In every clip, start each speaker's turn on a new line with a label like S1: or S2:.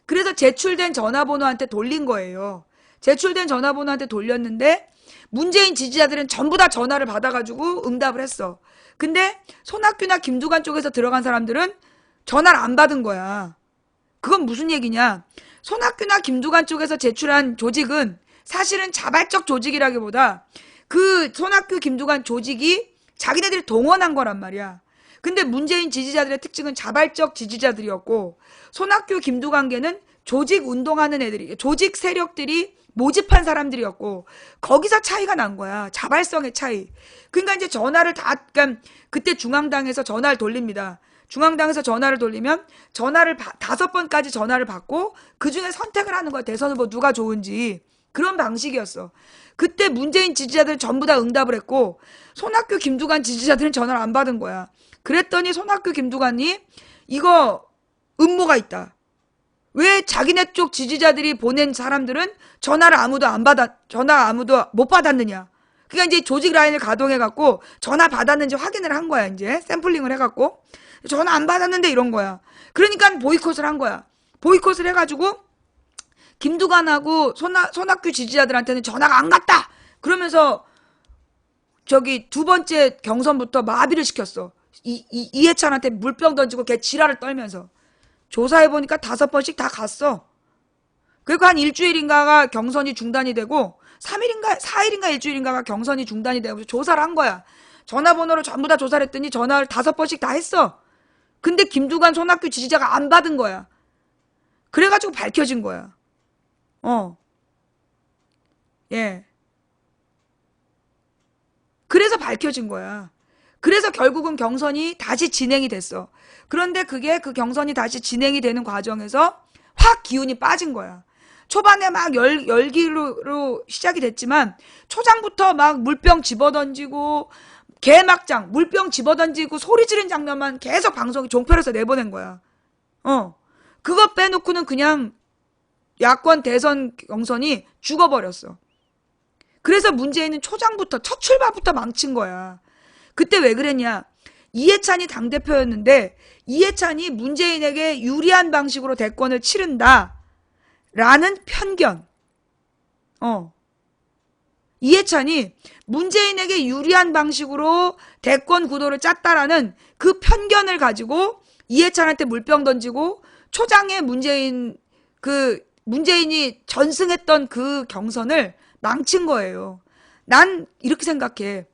S1: 그래서 제출된 전화번호한테 돌린 거예요. 제출된 전화번호한테 돌렸는데 문재인 지지자들은 전부 다 전화를 받아가지고 응답을 했어. 근데 손학규나 김두관 쪽에서 들어간 사람들은 전화를 안 받은 거야. 그건 무슨 얘기냐? 손학규나 김두관 쪽에서 제출한 조직은 사실은 자발적 조직이라기보다 그 손학규 김두관 조직이 자기네들이 동원한 거란 말이야. 근데 문재인 지지자들의 특징은 자발적 지지자들이었고 손학규 김두관계는 조직 운동하는 애들이, 조직 세력들이 모집한 사람들이었고 거기서 차이가 난 거야. 자발성의 차이. 그러니까 이제 전화를 그러니까 그때 중앙당에서 전화를 돌립니다. 중앙당에서 전화를 돌리면 전화를 5번까지 전화를 받고 그중에 선택을 하는 거야. 대선 후보 누가 좋은지. 그런 방식이었어. 그때 문재인 지지자들은 전부 다 응답을 했고 손학규 김두관 지지자들은 전화를 안 받은 거야. 그랬더니 손학규 김두관이 이거 음모가 있다. 왜 자기네 쪽 지지자들이 보낸 사람들은 전화를 아무도 못 받았느냐. 그러니까 이제 조직 라인을 가동해갖고 전화 받았는지 확인을 한 거야. 이제 샘플링을 해갖고 전화 안 받았는데 이런 거야. 그러니까 보이콧을 한 거야. 보이콧을 해가지고 김두관하고 손학규 지지자들한테는 전화가 안 갔다. 그러면서 저기 두 번째 경선부터 마비를 시켰어. 이해찬한테 물병 던지고 걔 지랄을 떨면서. 조사해보니까 5번씩 다 갔어. 그리고 한 일주일인가가 경선이 중단이 되고 3일인가 4일인가 일주일인가가 경선이 중단이 되고 조사를 한 거야. 전화번호를 전부 다 조사를 했더니 전화를 5번씩 다 했어. 근데 김두관 손학규 지지자가 안 받은 거야. 그래가지고 밝혀진 거야. 예. 그래서 밝혀진 거야. 그래서 결국은 경선이 다시 진행이 됐어. 그런데 그게 그 경선이 다시 진행이 되는 과정에서 확 기운이 빠진 거야. 초반에 막 열기로 시작이 됐지만 초장부터 막 물병 집어던지고 개막장 물병 집어던지고 소리 지른 장면만 계속 방송이 종편에서 내보낸 거야. 그거 빼놓고는 그냥 야권 대선 경선이 죽어버렸어. 그래서 문재인은 초장부터 첫 출발부터 망친 거야. 그때 왜 그랬냐? 이해찬이 당대표였는데 이해찬이 문재인에게 유리한 방식으로 대권을 치른다 라는 편견. 이해찬이 문재인에게 유리한 방식으로 대권 구도를 짰다라는 그 편견을 가지고 이해찬한테 물병 던지고 초장에 문재인이 전승했던 그 경선을 망친 거예요. 난 이렇게 생각해.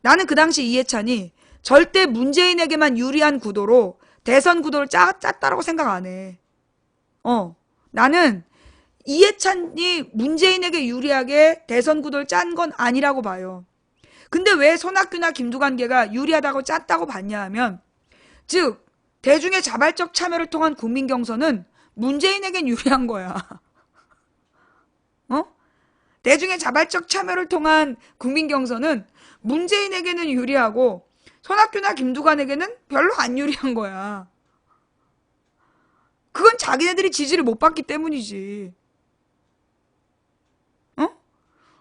S1: 나는 그 당시 이해찬이 절대 문재인에게만 유리한 구도로 대선 구도를 짰다라고 생각 안 해. 나는 이해찬이 문재인에게 유리하게 대선 구도를 짠 건 아니라고 봐요. 근데 왜 손학규나 김두관계가 유리하다고 짰다고 봤냐 하면, 즉 대중의 자발적 참여를 통한 국민 경선은 문재인에겐 유리한 거야. 대중의 자발적 참여를 통한 국민 경선은 문재인에게는 유리하고 손학규나 김두관에게는 별로 안 유리한 거야. 그건 자기네들이 지지를 못 받기 때문이지.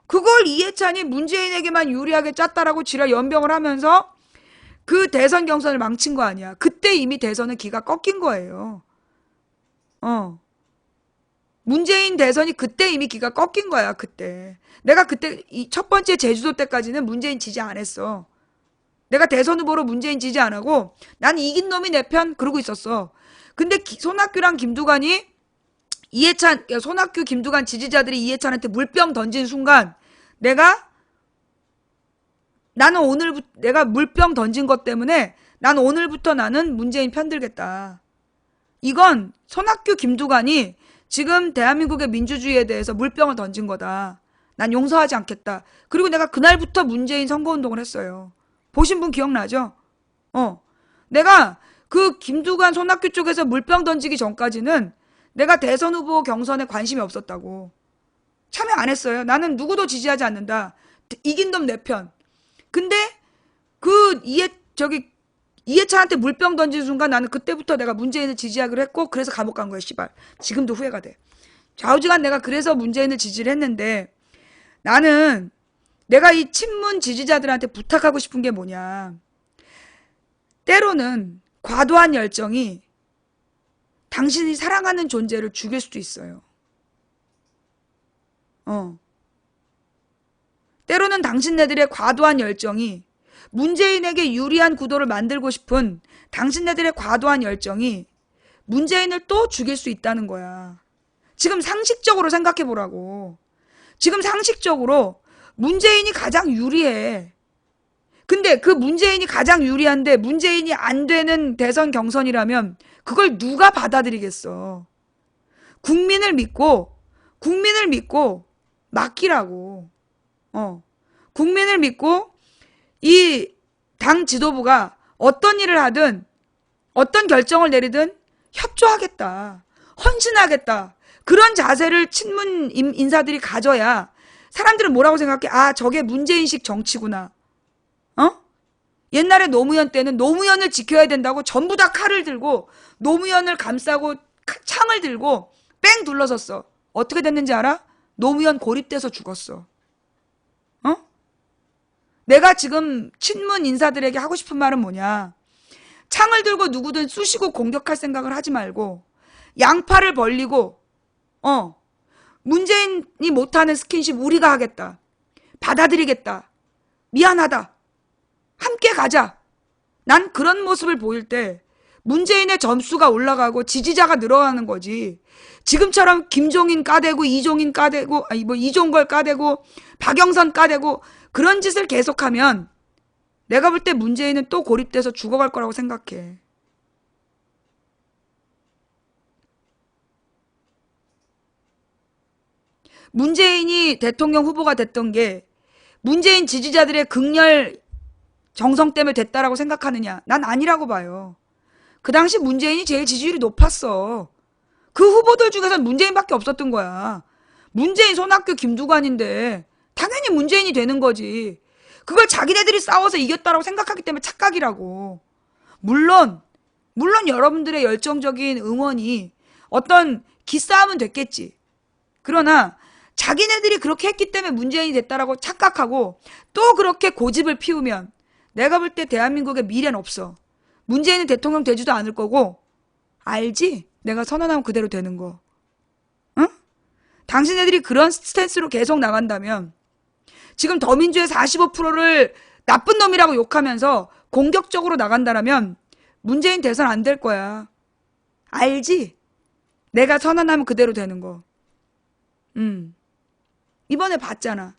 S1: 그걸 이해찬이 문재인에게만 유리하게 짰다라고 지랄 연병을 하면서 그 대선 경선을 망친 거 아니야. 그때 이미 대선은 기가 꺾인 거예요. 문재인 대선이 그때 이미 기가 꺾인 거야. 그때 내가 그때 첫 번째 제주도 때까지는 문재인 지지 안 했어. 내가 대선 후보로 문재인 지지 안 하고 난 이긴 놈이 내 편 그러고 있었어. 근데 손학규랑 김두관이 손학규 김두관 지지자들이 이해찬한테 물병 던진 순간 내가 물병 던진 것 때문에 난 오늘부터 나는 문재인 편들겠다. 이건 손학규 김두관이 지금 대한민국의 민주주의에 대해서 물병을 던진 거다. 난 용서하지 않겠다. 그리고 내가 그날부터 문재인 선거운동을 했어요. 보신 분 기억나죠? 내가 그 김두관 손학규 쪽에서 물병 던지기 전까지는 내가 대선 후보 경선에 관심이 없었다고. 참여 안 했어요. 나는 누구도 지지하지 않는다. 이긴 놈 내 편. 근데 이해찬한테 물병 던진 순간 나는 그때부터 내가 문재인을 지지하기로 했고 그래서 감옥 간 거야. 씨발. 지금도 후회가 돼. 좌우지간 내가 그래서 문재인을 지지를 했는데 나는 내가 이 친문 지지자들한테 부탁하고 싶은 게 뭐냐. 때로는 과도한 열정이 당신이 사랑하는 존재를 죽일 수도 있어요. 때로는 당신네들의 과도한 열정이, 문재인에게 유리한 구도를 만들고 싶은 당신네들의 과도한 열정이 문재인을 또 죽일 수 있다는 거야. 지금 상식적으로 생각해 보라고. 지금 상식적으로 문재인이 가장 유리해. 근데 그 문재인이 가장 유리한데 문재인이 안 되는 대선 경선이라면 그걸 누가 받아들이겠어. 국민을 믿고 맡기라고. 국민을 믿고 이 당 지도부가 어떤 일을 하든 어떤 결정을 내리든 협조하겠다. 헌신하겠다. 그런 자세를 친문 인사들이 가져야 사람들은 뭐라고 생각해? 아, 저게 문재인식 정치구나. 옛날에 노무현 때는 노무현을 지켜야 된다고 전부 다 칼을 들고 노무현을 감싸고 창을 들고 뺑 둘러섰어. 어떻게 됐는지 알아? 노무현 고립돼서 죽었어. 내가 지금 친문 인사들에게 하고 싶은 말은 뭐냐? 창을 들고 누구든 쑤시고 공격할 생각을 하지 말고 양팔을 벌리고 문재인이 못하는 스킨십 우리가 하겠다. 받아들이겠다. 미안하다. 함께 가자. 난 그런 모습을 보일 때 문재인의 점수가 올라가고 지지자가 늘어나는 거지. 지금처럼 김종인 까대고 이종인 까대고 이종걸 까대고 박영선 까대고 그런 짓을 계속하면 내가 볼 때 문재인은 또 고립돼서 죽어갈 거라고 생각해. 문재인이 대통령 후보가 됐던 게 문재인 지지자들의 극렬 정성 때문에 됐다라고 생각하느냐? 난 아니라고 봐요. 그 당시 문재인이 제일 지지율이 높았어. 그 후보들 중에서는 문재인밖에 없었던 거야. 문재인, 손학규, 김두관인데 당연히 문재인이 되는 거지. 그걸 자기네들이 싸워서 이겼다라고 생각하기 때문에 착각이라고. 물론 여러분들의 열정적인 응원이 어떤 기싸움은 됐겠지. 그러나 자기네들이 그렇게 했기 때문에 문재인이 됐다라고 착각하고 또 그렇게 고집을 피우면 내가 볼 때 대한민국의 미래는 없어. 문재인은 대통령 되지도 않을 거고. 알지? 내가 선언하면 그대로 되는 거. 응? 당신네들이 그런 스탠스로 계속 나간다면 지금 더민주의 45%를 나쁜 놈이라고 욕하면서 공격적으로 나간다라면 문재인 대선 안 될 거야. 알지? 내가 선언하면 그대로 되는 거. 이번에 봤잖아.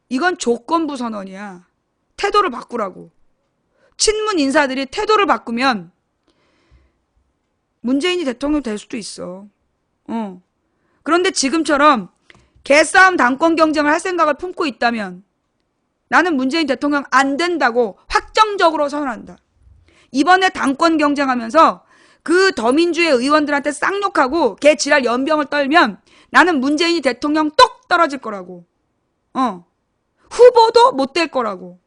S1: 이건 조건부 선언이야. 태도를 바꾸라고. 친문 인사들이 태도를 바꾸면 문재인이 대통령 될 수도 있어. 그런데 지금처럼 개싸움 당권 경쟁을 할 생각을 품고 있다면 나는 문재인 대통령 안 된다고 확정적으로 선언한다. 이번에 당권 경쟁하면서 그 더민주의 의원들한테 쌍욕하고 개 지랄 연병을 떨면 나는 문재인이 대통령 똑 떨어질 거라고. 후보도 못 될 거라고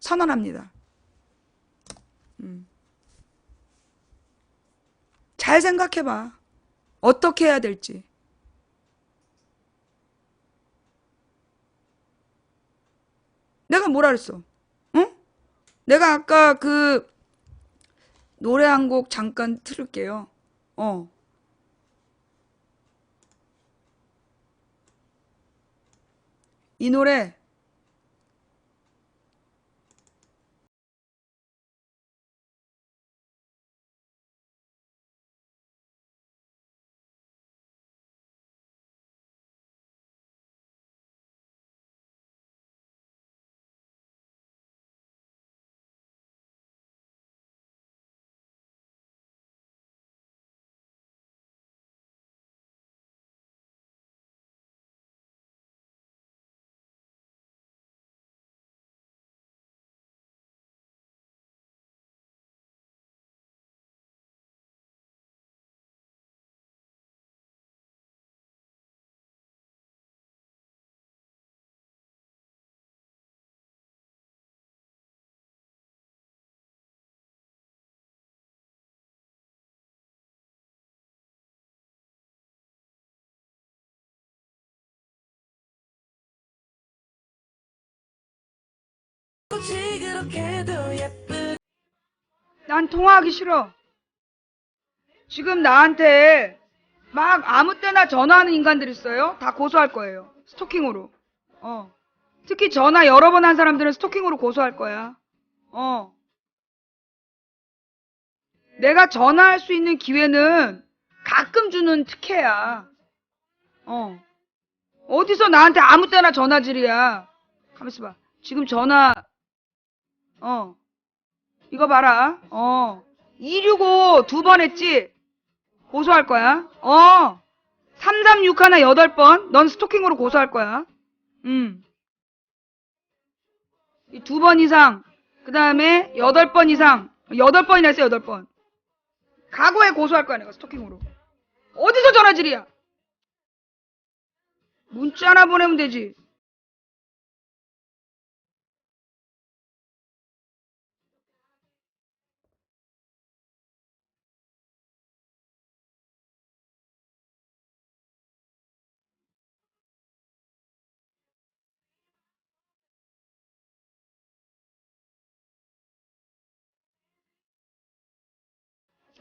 S1: 선언합니다. 잘 생각해봐. 어떻게 해야 될지. 내가 뭐라 그랬어? 응? 내가 아까 그 노래 한 곡 잠깐 틀을게요. 이 노래
S2: 꽃이 그렇게도 예쁘
S1: 난 통화하기 싫어. 지금 나한테 막 아무 때나 전화하는 인간들 있어요? 다 고소할 거예요. 스토킹으로. 특히 전화 여러 번 한 사람들은 스토킹으로 고소할 거야. 내가 전화할 수 있는 기회는 가끔 주는 특혜야. 어디서 나한테 아무 때나 전화질이야. 가만있어 봐. 지금 전화, 이거 봐라. 265 두 번 했지? 고소할 거야. 336 하나 8번. 넌 스토킹으로 고소할 거야. 이 2번 이상. 그 다음에 8번 이상. 8번이나 했어, 8번. 각오해 고소할 거야, 내가 스토킹으로. 어디서 전화질이야? 문자 하나 보내면 되지.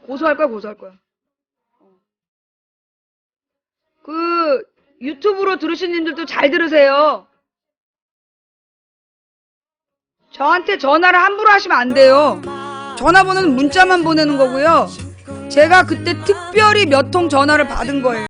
S1: 고소할 거야, 고소할 거야. 그 유튜브로 들으신 님들도 잘 들으세요. 저한테 전화를 함부로 하시면 안 돼요. 전화번호는 문자만 보내는 거고요. 제가 그때 특별히 몇 통 전화를 받은 거예요.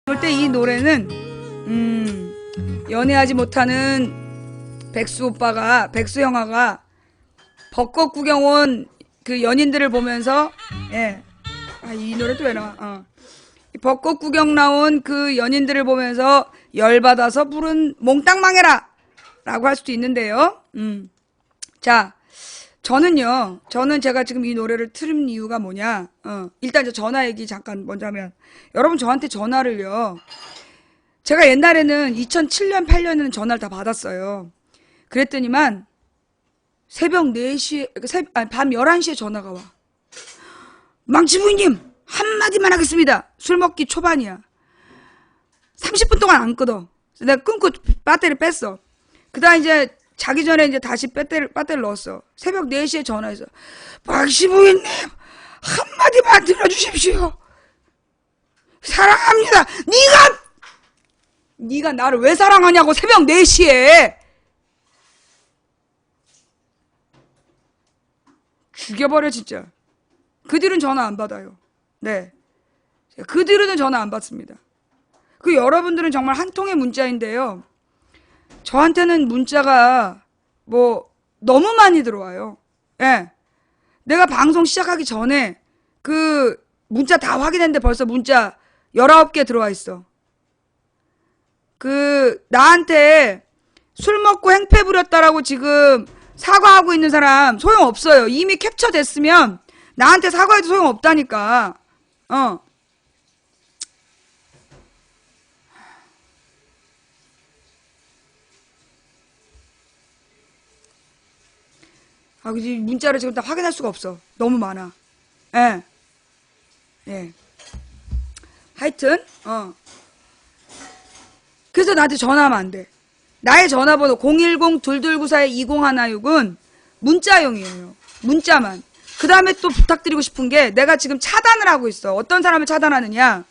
S1: 볼 때 이 노래는 연애하지 못하는 백수 오빠가, 백수 형아가 벚꽃 구경 온 그 연인들을 보면서, 예. 이 노래도 왜 나와? 벚꽃 구경 나온 그 연인들을 보면서 열받아서 부른 몽땅 망해라! 라고 할 수도 있는데요. 자, 저는 제가 지금 이 노래를 틀은 이유가 뭐냐. 일단 이제 전화 얘기 잠깐 먼저 하면. 여러분 저한테 전화를요. 제가 옛날에는 2007년, 8년에는 전화를 다 받았어요. 그랬더니만 새벽 4시에, 밤 11시에 전화가 와. 망치부인님! 한마디만 하겠습니다. 술 먹기 초반이야. 30분 동안 안 끊어. 내가 끊고 배터리 뺐어. 그 다음 이제 자기 전에 이제 다시 배터리 넣었어. 새벽 4시에 전화해서 박시부인님 한마디만 들어주십시오. 사랑합니다. 네가 나를 왜 사랑하냐고 새벽 4시에. 죽여버려 진짜. 그 뒤로는 전화 안 받아요. 네. 그 뒤로는 전화 안 받습니다. 그 여러분들은 정말 한 통의 문자인데요. 저한테는 문자가 뭐 너무 많이 들어와요. 예. 내가 방송 시작하기 전에 그 문자 다 확인했는데 벌써 문자 19개 들어와 있어. 그 나한테 술 먹고 행패 부렸다라고 지금 사과하고 있는 사람 소용없어요. 이미 캡처 됐으면 나한테 사과해도 소용없다니까. 그지 문자를 지금 다 확인할 수가 없어. 너무 많아. 예. 예. 하여튼, 그래서 나한테 전화하면 안 돼. 나의 전화번호 010-2294-2016은 문자용이에요. 문자만. 그 다음에 또 부탁드리고 싶은 게 내가 지금 차단을 하고 있어. 어떤 사람을 차단하느냐.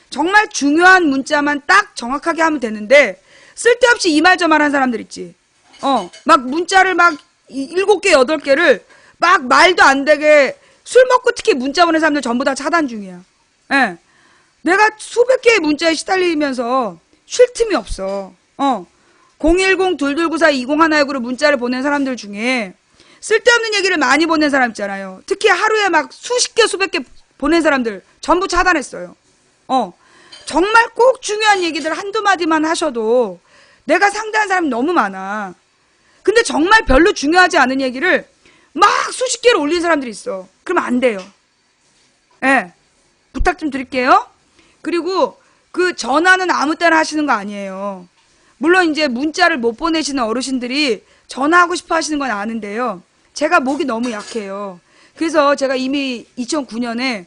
S1: 정말 중요한 문자만 딱 정확하게 하면 되는데 쓸데없이 이 말 저 말 한 사람들 있지. 막 문자를 막 7개, 8개를 막 말도 안 되게 술 먹고 특히 문자 보낸 사람들 전부 다 차단 중이야. 예. 내가 수백 개의 문자에 시달리면서 쉴 틈이 없어. 010-2294-2016으로 문자를 보낸 사람들 중에 쓸데없는 얘기를 많이 보낸 사람 있잖아요. 특히 하루에 막 수십 개, 수백 개 보낸 사람들 전부 차단했어요. 정말 꼭 중요한 얘기들 한두 마디만 하셔도 내가 상대한 사람이 너무 많아. 근데 정말 별로 중요하지 않은 얘기를 막 수십 개를 올린 사람들이 있어. 그러면 안 돼요. 예. 부탁 좀 드릴게요. 그리고 그 전화는 아무 때나 하시는 거 아니에요. 물론 이제 문자를 못 보내시는 어르신들이 전화하고 싶어 하시는 건 아는데요. 제가 목이 너무 약해요. 그래서 제가 이미 2009년에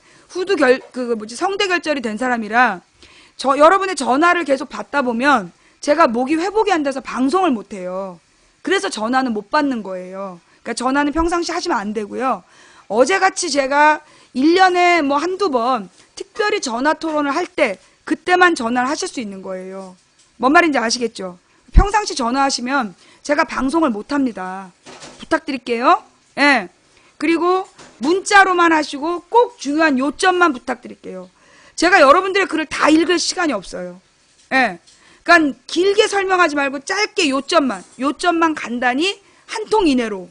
S1: 성대 결절이 된 사람이라 여러분의 전화를 계속 받다 보면 제가 목이 회복이 안 돼서 방송을 못 해요. 그래서 전화는 못 받는 거예요. 그러니까 전화는 평상시 하시면 안 되고요. 어제같이 제가 1년에 뭐 한두 번 특별히 전화 토론을 할 때 그때만 전화를 하실 수 있는 거예요. 뭔 말인지 아시겠죠? 평상시 전화하시면 제가 방송을 못 합니다. 부탁드릴게요. 예. 그리고 문자로만 하시고 꼭 중요한 요점만 부탁드릴게요. 제가 여러분들의 글을 다 읽을 시간이 없어요. 예. 그러니까 길게 설명하지 말고 짧게 요점만 간단히 한 통 이내로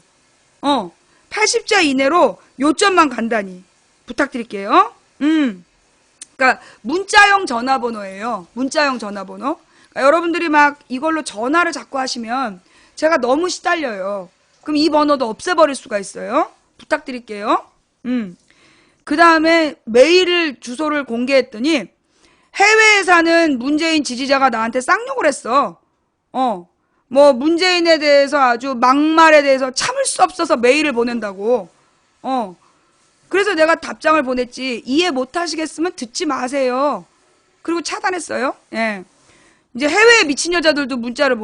S1: 80자 이내로 요점만 간단히 부탁드릴게요. 그러니까 문자형 전화번호예요. 문자형 전화번호. 그러니까 여러분들이 막 이걸로 전화를 자꾸 하시면 제가 너무 시달려요. 그럼 이 번호도 없애버릴 수가 있어요. 부탁드릴게요. 그 다음에 메일 주소를 공개했더니 해외에 사는 문재인 지지자가 나한테 쌍욕을 했어. 뭐 문재인에 대해서 아주 막말에 대해서 참을 수 없어서 메일을 보낸다고. 그래서 내가 답장을 보냈지. 이해 못하시겠으면 듣지 마세요. 그리고 차단했어요. 예. 이제 해외에 미친 여자들도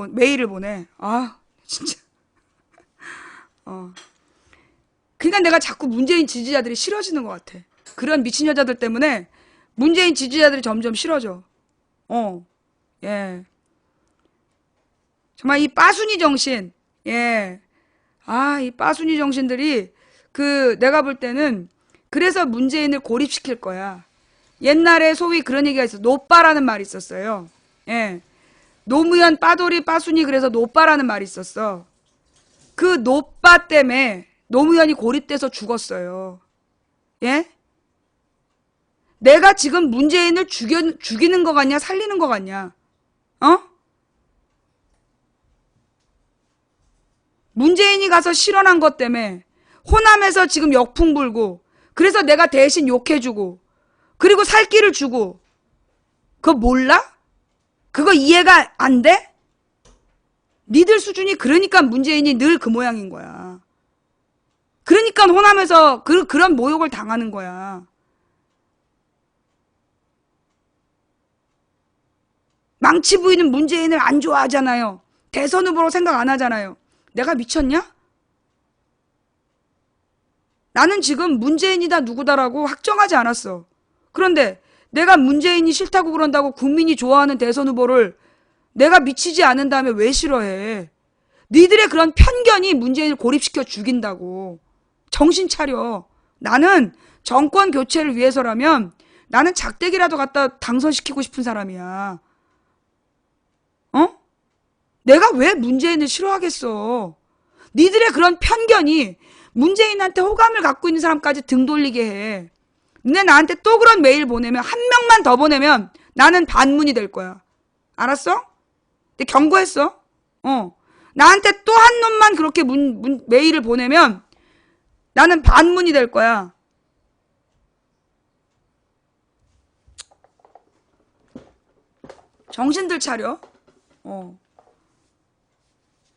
S1: 메일을 보내. 아, 진짜. 그러니까 내가 자꾸 문재인 지지자들이 싫어지는 것 같아. 그런 미친 여자들 때문에 문재인 지지자들이 점점 싫어져. 예. 정말 이 빠순이 정신, 예. 이 빠순이 정신들이 내가 볼 때는 그래서 문재인을 고립시킬 거야. 옛날에 소위 그런 얘기가 있어. 노빠라는 말이 있었어요. 예. 노무현, 빠돌이, 빠순이 그래서 노빠라는 말이 있었어. 그 노빠 때문에 노무현이 고립돼서 죽었어요. 예? 내가 지금 문재인을 죽이는 거 같냐, 살리는 거 같냐? 문재인이 가서 실언한 것 때문에 호남에서 지금 역풍 불고, 그래서 내가 대신 욕해주고, 그리고 살 길을 주고, 그거 몰라? 그거 이해가 안 돼? 니들 수준이 그러니까 문재인이 늘 그 모양인 거야. 그러니까 호남에서 그런 모욕을 당하는 거야. 망치 부이는 문재인을 안 좋아하잖아요. 대선 후보로 생각 안 하잖아요. 내가 미쳤냐? 나는 지금 문재인이다 누구다라고 확정하지 않았어. 그런데 내가 문재인이 싫다고 그런다고 국민이 좋아하는 대선 후보를 내가 미치지 않은 다음에 왜 싫어해? 니들의 그런 편견이 문재인을 고립시켜 죽인다고. 정신 차려. 나는 정권 교체를 위해서라면 나는 작대기라도 갖다 당선시키고 싶은 사람이야. 내가 왜 문재인을 싫어하겠어? 니들의 그런 편견이 문재인한테 호감을 갖고 있는 사람까지 등 돌리게 해. 근데 나한테 또 그런 메일 보내면, 한 명만 더 보내면 나는 반문이 될 거야. 알았어? 근데 경고했어. 나한테 또 한 놈만 그렇게 메일을 보내면 나는 반문이 될 거야. 정신들 차려.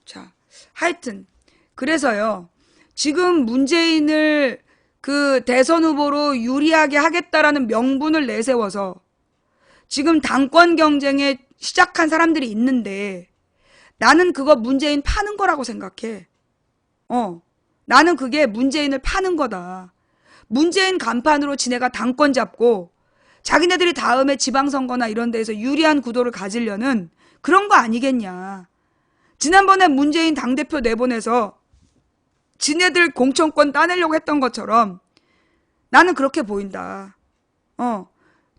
S1: 자, 하여튼 그래서요. 지금 문재인을 그 대선 후보로 유리하게 하겠다라는 명분을 내세워서 지금 당권 경쟁에 시작한 사람들이 있는데 나는 그거 문재인 파는 거라고 생각해. 나는 그게 문재인을 파는 거다. 문재인 간판으로 지네가 당권 잡고 자기네들이 다음에 지방선거나 이런 데에서 유리한 구도를 가지려는 그런 거 아니겠냐. 지난번에 문재인 당대표 내보내서 지네들 공천권 따내려고 했던 것처럼 나는 그렇게 보인다.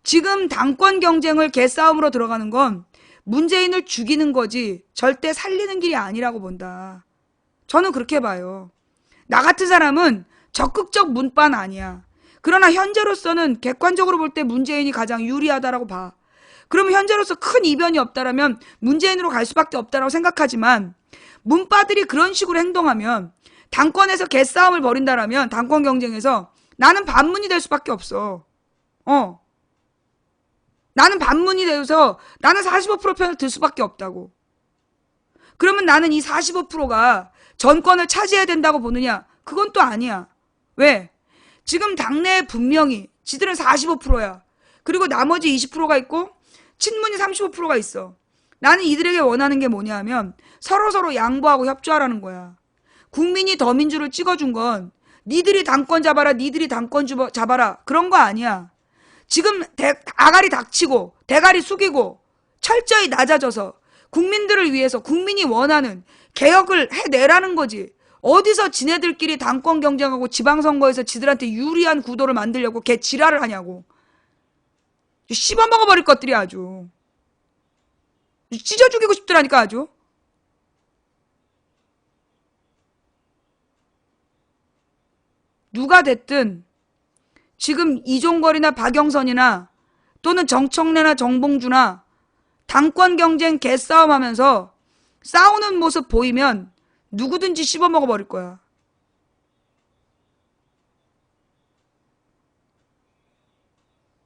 S1: 지금 당권 경쟁을 개싸움으로 들어가는 건 문재인을 죽이는 거지 절대 살리는 길이 아니라고 본다. 저는 그렇게 봐요. 나 같은 사람은 적극적 문빠는 아니야. 그러나 현재로서는 객관적으로 볼 때 문재인이 가장 유리하다라고 봐. 그러면 현재로서 큰 이변이 없다라면 문재인으로 갈 수밖에 없다라고 생각하지만 문바들이 그런 식으로 행동하면 당권에서 개싸움을 벌인다라면 당권 경쟁에서 나는 반문이 될 수밖에 없어. 나는 반문이 되어서 나는 45% 편을 들 수밖에 없다고. 그러면 나는 이 45%가 전권을 차지해야 된다고 보느냐? 그건 또 아니야. 왜? 지금 당내에 분명히 지들은 45%야. 그리고 나머지 20%가 있고 친문이 35%가 있어. 나는 이들에게 원하는 게 뭐냐 하면 서로서로 양보하고 협조하라는 거야. 국민이 더민주를 찍어준 건 니들이 당권 잡아라, 니들이 당권 잡아라 그런 거 아니야. 지금 아가리 닥치고 대가리 숙이고 철저히 낮아져서 국민들을 위해서 국민이 원하는 개혁을 해내라는 거지. 어디서 지네들끼리 당권 경쟁하고 지방선거에서 지들한테 유리한 구도를 만들려고 개 지랄을 하냐고. 씹어먹어버릴 것들이 아주. 찢어 죽이고 싶더라니까 아주. 누가 됐든 지금 이종걸이나 박영선이나 또는 정청래나 정봉주나 당권 경쟁 개싸움 하면서 싸우는 모습 보이면 누구든지 씹어먹어버릴 거야.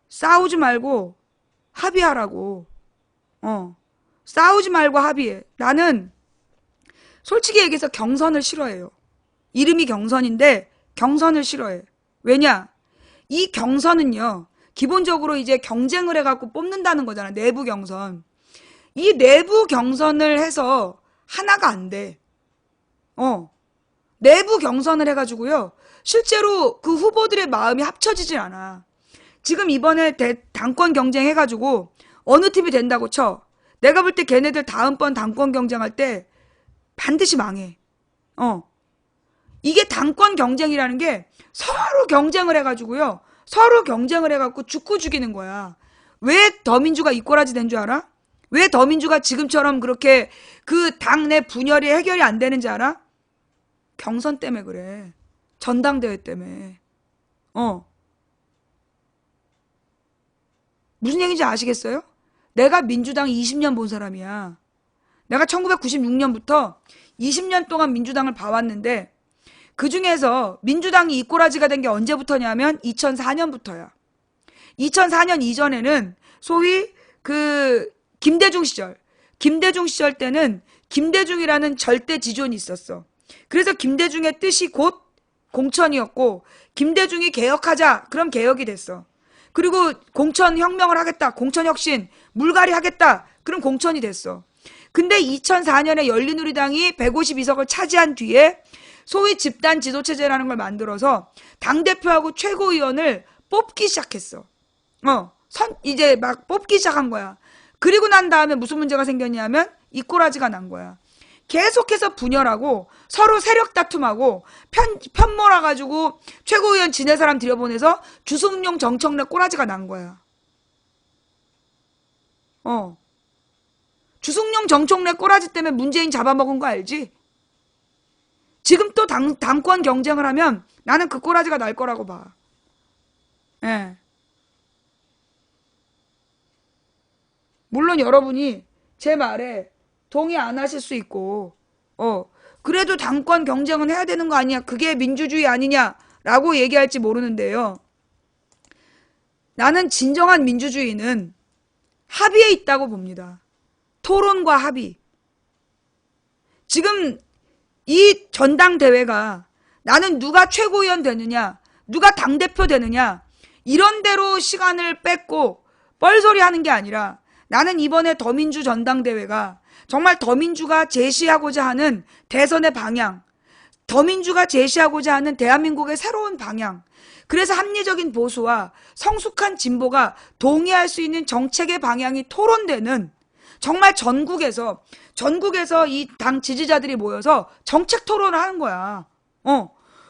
S1: 싸우지 말고 합의하라고. 싸우지 말고 합의해. 나는 솔직히 얘기해서 경선을 싫어해요. 이름이 경선인데 경선을 싫어해. 왜냐? 이 경선은요. 기본적으로 이제 경쟁을 해갖고 뽑는다는 거잖아. 내부 경선. 이 내부 경선을 해서 하나가 안 돼. 내부 경선을 해가지고요. 실제로 그 후보들의 마음이 합쳐지질 않아. 지금 이번에 당권 경쟁 해가지고 어느 팀이 된다고 쳐. 내가 볼 때 걔네들 다음번 당권 경쟁할 때 반드시 망해. 이게 당권 경쟁이라는 게 서로 경쟁을 해가지고요. 서로 경쟁을 해갖고 죽고 죽이는 거야. 왜 더민주가 이 꼬라지 된 줄 알아? 왜 더민주가 지금처럼 그렇게 그 당내 분열이 해결이 안 되는지 알아? 경선 때문에 그래. 전당대회 때문에. 무슨 얘기인지 아시겠어요? 내가 민주당 20년 본 사람이야. 내가 1996년부터 20년 동안 민주당을 봐왔는데 그 중에서 민주당이 이 꼬라지가 된 게 언제부터냐면 2004년부터야. 2004년 이전에는 소위 그 김대중 시절 때는 김대중이라는 절대 지존이 있었어. 그래서 김대중의 뜻이 곧 공천이었고 김대중이 개혁하자 그럼 개혁이 됐어. 그리고 공천 혁명을 하겠다. 공천 혁신 물갈이 하겠다. 그럼 공천이 됐어. 근데 2004년에 열린우리당이 152석을 차지한 뒤에 소위 집단 지도체제라는 걸 만들어서 당대표하고 최고위원을 뽑기 시작했어. 이제 막 뽑기 시작한 거야. 그리고 난 다음에 무슨 문제가 생겼냐면 이 꼬라지가 난 거야. 계속해서 분열하고 서로 세력 다툼하고 편 몰아가지고 최고위원 지네 사람 들여보내서 주승용 정청래 꼬라지가 난 거야. 주승용 정청래 꼬라지 때문에 문재인 잡아먹은 거 알지? 지금 또 당권 경쟁을 하면 나는 그 꼬라지가 날 거라고 봐. 예. 물론 여러분이 제 말에 동의 안 하실 수 있고, 그래도 당권 경쟁은 해야 되는 거 아니야? 그게 민주주의 아니냐라고 얘기할지 모르는데요. 나는 진정한 민주주의는 합의에 있다고 봅니다. 토론과 합의. 지금 이 전당대회가 나는 누가 최고위원 되느냐, 누가 당대표 되느냐, 이런 대로 시간을 뺏고 뻘소리 하는 게 아니라 나는 이번에 더민주 전당대회가 정말 더민주가 제시하고자 하는 대선의 방향, 더민주가 제시하고자 하는 대한민국의 새로운 방향, 그래서 합리적인 보수와 성숙한 진보가 동의할 수 있는 정책의 방향이 토론되는 정말 전국에서 이 당 지지자들이 모여서 정책 토론을 하는 거야.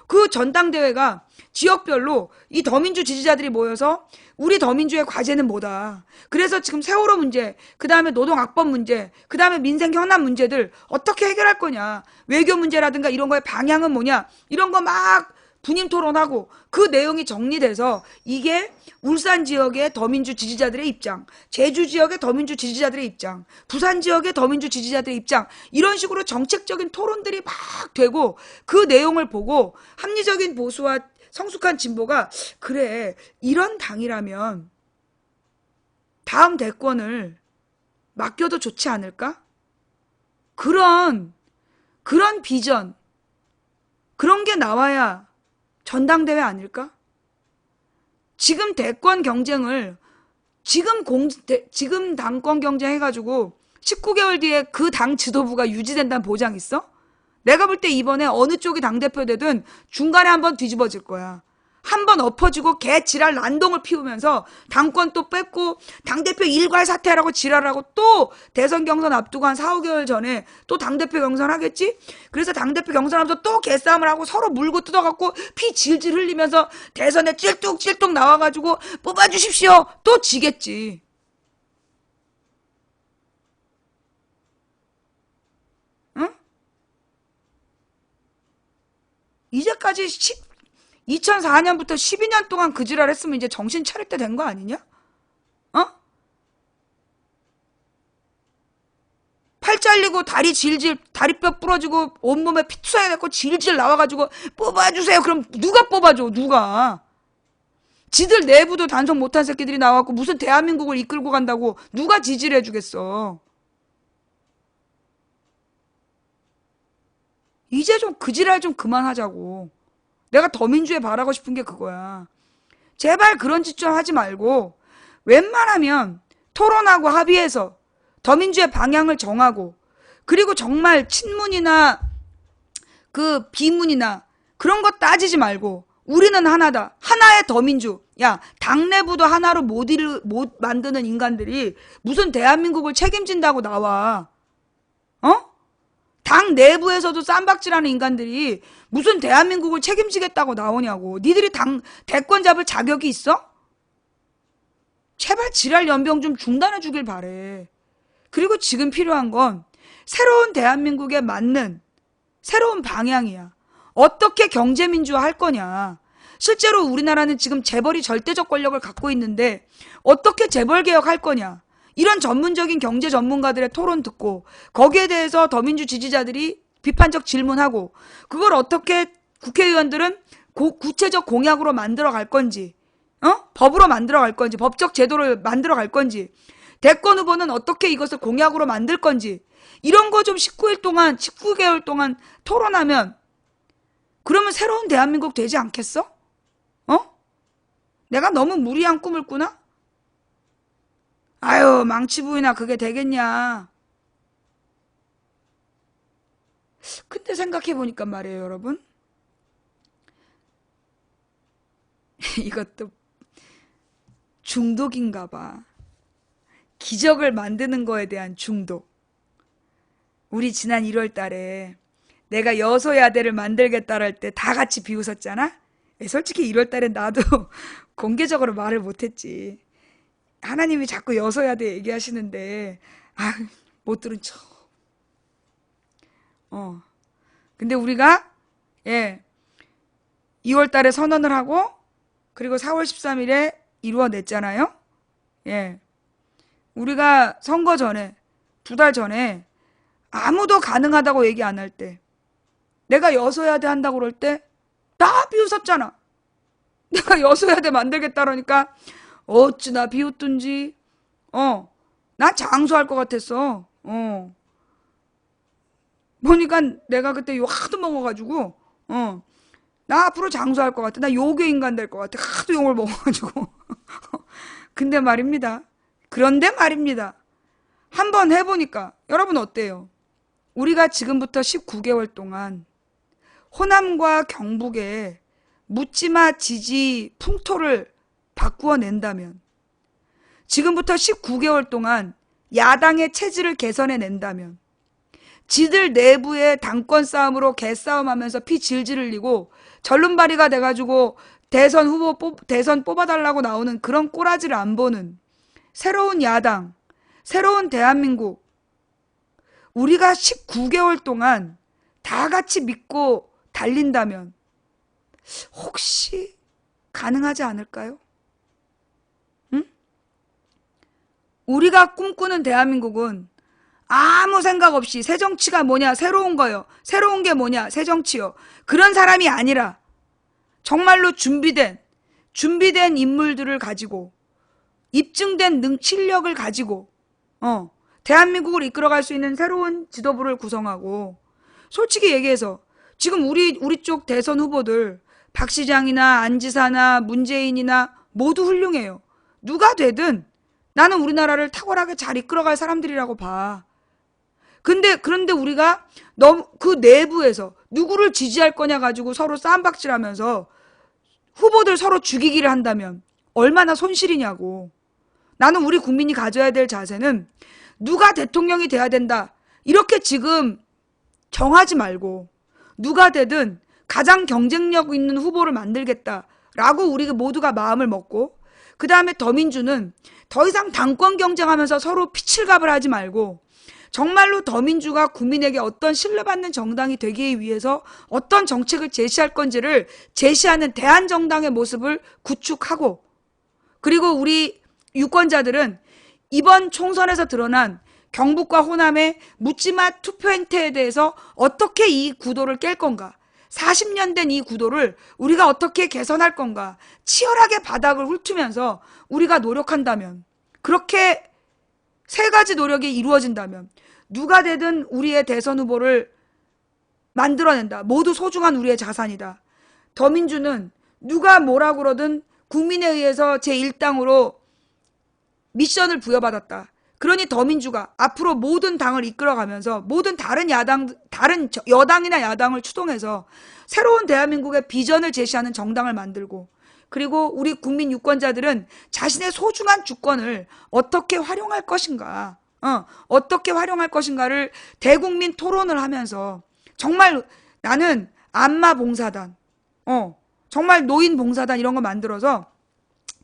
S1: 그 전당대회가 지역별로 이 더민주 지지자들이 모여서 우리 더민주의 과제는 뭐다. 그래서 지금 세월호 문제, 그 다음에 노동악법 문제, 그 다음에 민생 현안 문제들 어떻게 해결할 거냐. 외교 문제라든가 이런 거의 방향은 뭐냐. 이런 거 막 분임 토론하고 그 내용이 정리돼서 이게 울산 지역의 더민주 지지자들의 입장, 제주 지역의 더민주 지지자들의 입장, 부산 지역의 더민주 지지자들의 입장, 이런 식으로 정책적인 토론들이 막 되고 그 내용을 보고 합리적인 보수와 성숙한 진보가 그래 이런 당이라면 다음 대권을 맡겨도 좋지 않을까? 그런 비전, 그런 게 나와야 전당대회 아닐까? 지금 대권 경쟁을 지금 당권 경쟁 해가지고 19개월 뒤에 그 당 지도부가 유지된다는 보장 있어? 내가 볼 때 이번에 어느 쪽이 당대표 되든 중간에 한번 뒤집어질 거야. 한번 엎어지고 개 지랄 난동을 피우면서 당권 또 뺏고 당대표 일괄 사퇴하라고 지랄하고 또 대선 경선 앞두고 한 4, 5개월 전에 또 당대표 경선 하겠지? 그래서 당대표 경선하면서 또 개싸움을 하고 서로 물고 뜯어갖고 피 질질 흘리면서 대선에 찔뚝찔뚝 나와가지고 뽑아주십시오. 또 지겠지. 응? 이제까지 2004년부터 12년 동안 그 지랄 했으면 이제 정신 차릴 때 된 거 아니냐? 어? 팔 잘리고 다리뼈 부러지고 온몸에 피투성이 됐고 질질 나와가지고 뽑아주세요. 그럼 누가 뽑아줘? 누가? 지들 내부도 단속 못한 새끼들이 나와갖고 무슨 대한민국을 이끌고 간다고 누가 지지를 해주겠어? 이제 좀 그 지랄 좀 그만하자고. 내가 더민주에 바라고 싶은 게 그거야. 제발 그런 짓 좀 하지 말고 웬만하면 토론하고 합의해서 더민주의 방향을 정하고 그리고 정말 친문이나 그 비문이나 그런 거 따지지 말고 우리는 하나다. 하나의 더민주. 야, 당내부도 하나로 못 만드는 인간들이 무슨 대한민국을 책임진다고 나와. 어? 당 내부에서도 쌈박질하는 인간들이 무슨 대한민국을 책임지겠다고 나오냐고. 니들이 대권 잡을 자격이 있어? 제발 지랄 연병 좀 중단해 주길 바래. 그리고 지금 필요한 건 새로운 대한민국에 맞는 새로운 방향이야. 어떻게 경제민주화 할 거냐. 실제로 우리나라는 지금 재벌이 절대적 권력을 갖고 있는데 어떻게 재벌개혁 할 거냐. 이런 전문적인 경제 전문가들의 토론 듣고 거기에 대해서 더민주 지지자들이 비판적 질문하고 그걸 어떻게 국회의원들은 구체적 공약으로 만들어 갈 건지 법으로 만들어 갈 건지 법적 제도를 만들어 갈 건지 대권 후보는 어떻게 이것을 공약으로 만들 건지 이런 거 좀 19개월 동안 토론하면 그러면 새로운 대한민국 되지 않겠어? 내가 너무 무리한 꿈을 꾸나? 아유 망치부이나 그게 되겠냐. 근데 생각해보니까 말이에요 여러분. 이것도 중독인가 봐. 기적을 만드는 거에 대한 중독. 우리 지난 1월 달에 내가 여소야대를 만들겠다를 할 때 다 같이 비웃었잖아? 솔직히 1월 달에 나도 공개적으로 말을 못했지. 하나님이 자꾸 여소야대 얘기하시는데 못 들은 척. 근데 우리가 2월 달에 선언을 하고 그리고 4월 13일에 이루어냈잖아요. 우리가 선거 전에 2달 전에 아무도 가능하다고 얘기 안 할 때 내가 여소야대 한다고 그럴 때 다 비웃었잖아. 내가 여소야대 만들겠다 그러니까 어찌나 비웃든지 나 장수할 것 같았어. 보니까 내가 그때 욕 하도 먹어가지고 나 앞으로 장수할 것 같아. 나 요괴 인간 될 것 같아. 하도 욕을 먹어가지고. 그런데 말입니다. 한번 해보니까 여러분 어때요? 우리가 지금부터 19개월 동안 호남과 경북에 묻지마 지지 풍토를 바꾸어낸다면 지금부터 19개월 동안 야당의 체질을 개선해낸다면 지들 내부의 당권 싸움으로 개싸움하면서 피 질질 흘리고 절름발이가 돼가지고 대선 뽑아달라고 나오는 그런 꼬라지를 안 보는 새로운 야당, 새로운 대한민국 우리가 19개월 동안 다 같이 믿고 달린다면 혹시 가능하지 않을까요? 응? 우리가 꿈꾸는 대한민국은 아무 생각 없이 새 정치가 뭐냐, 새로운 거요. 새로운 게 뭐냐, 새 정치요. 그런 사람이 아니라 정말로 준비된 인물들을 가지고 입증된 실력을 가지고 대한민국을 이끌어갈 수 있는 새로운 지도부를 구성하고, 솔직히 얘기해서 지금 우리 쪽 대선 후보들 박 시장이나 안 지사나 문재인이나 모두 훌륭해요. 누가 되든 나는 우리나라를 탁월하게 잘 이끌어갈 사람들이라고 봐. 그런데 우리가 너무 그 내부에서 누구를 지지할 거냐 가지고 서로 쌈박질하면서 후보들 서로 죽이기를 한다면 얼마나 손실이냐고. 나는 우리 국민이 가져야 될 자세는 누가 대통령이 돼야 된다, 이렇게 지금 정하지 말고 누가 되든 가장 경쟁력 있는 후보를 만들겠다라고 우리 모두가 마음을 먹고, 그 다음에 더민주는 더 이상 당권 경쟁하면서 서로 피칠갑을 하지 말고 정말로 더민주가 국민에게 어떤 신뢰받는 정당이 되기 위해서 어떤 정책을 제시할 건지를 제시하는 대한정당의 모습을 구축하고, 그리고 우리 유권자들은 이번 총선에서 드러난 경북과 호남의 묻지마 투표 행태에 대해서 어떻게 이 구도를 깰 건가, 40년 된 이 구도를 우리가 어떻게 개선할 건가 치열하게 바닥을 훑으면서 우리가 노력한다면, 그렇게 세 가지 노력이 이루어진다면 누가 되든 우리의 대선 후보를 만들어낸다. 모두 소중한 우리의 자산이다. 더민주는 누가 뭐라 그러든 국민에 의해서 제1당으로 미션을 부여받았다. 그러니 더민주가 앞으로 모든 당을 이끌어가면서 모든 다른 여당이나 야당을 추동해서 새로운 대한민국의 비전을 제시하는 정당을 만들고, 그리고 우리 국민 유권자들은 자신의 소중한 주권을 어떻게 활용할 것인가, 어떻게 활용할 것인가를 대국민 토론을 하면서 정말 나는 안마 봉사단, 정말 노인 봉사단 이런 거 만들어서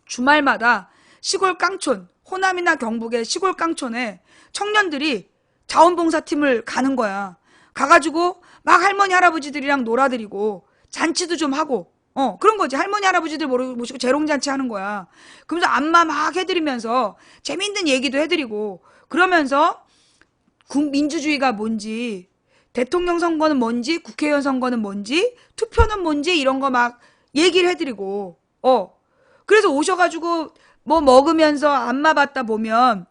S1: 주말마다 시골 깡촌, 호남이나 경북의 시골 깡촌에 청년들이 자원봉사팀을 가는 거야. 가가지고 막 할머니 할아버지들이랑 놀아드리고 잔치도 좀 하고, 그런 거지. 할머니 할아버지들 모시고 재롱잔치 하는 거야. 그러면서 안마 막 해드리면서 재밌는 얘기도 해드리고, 그러면서 민주주의가 뭔지, 대통령 선거는 뭔지, 국회의원 선거는 뭔지, 투표는 뭔지 이런 거 막 얘기를 해드리고, 그래서 오셔가지고 뭐 먹으면서 안마 받다 보면,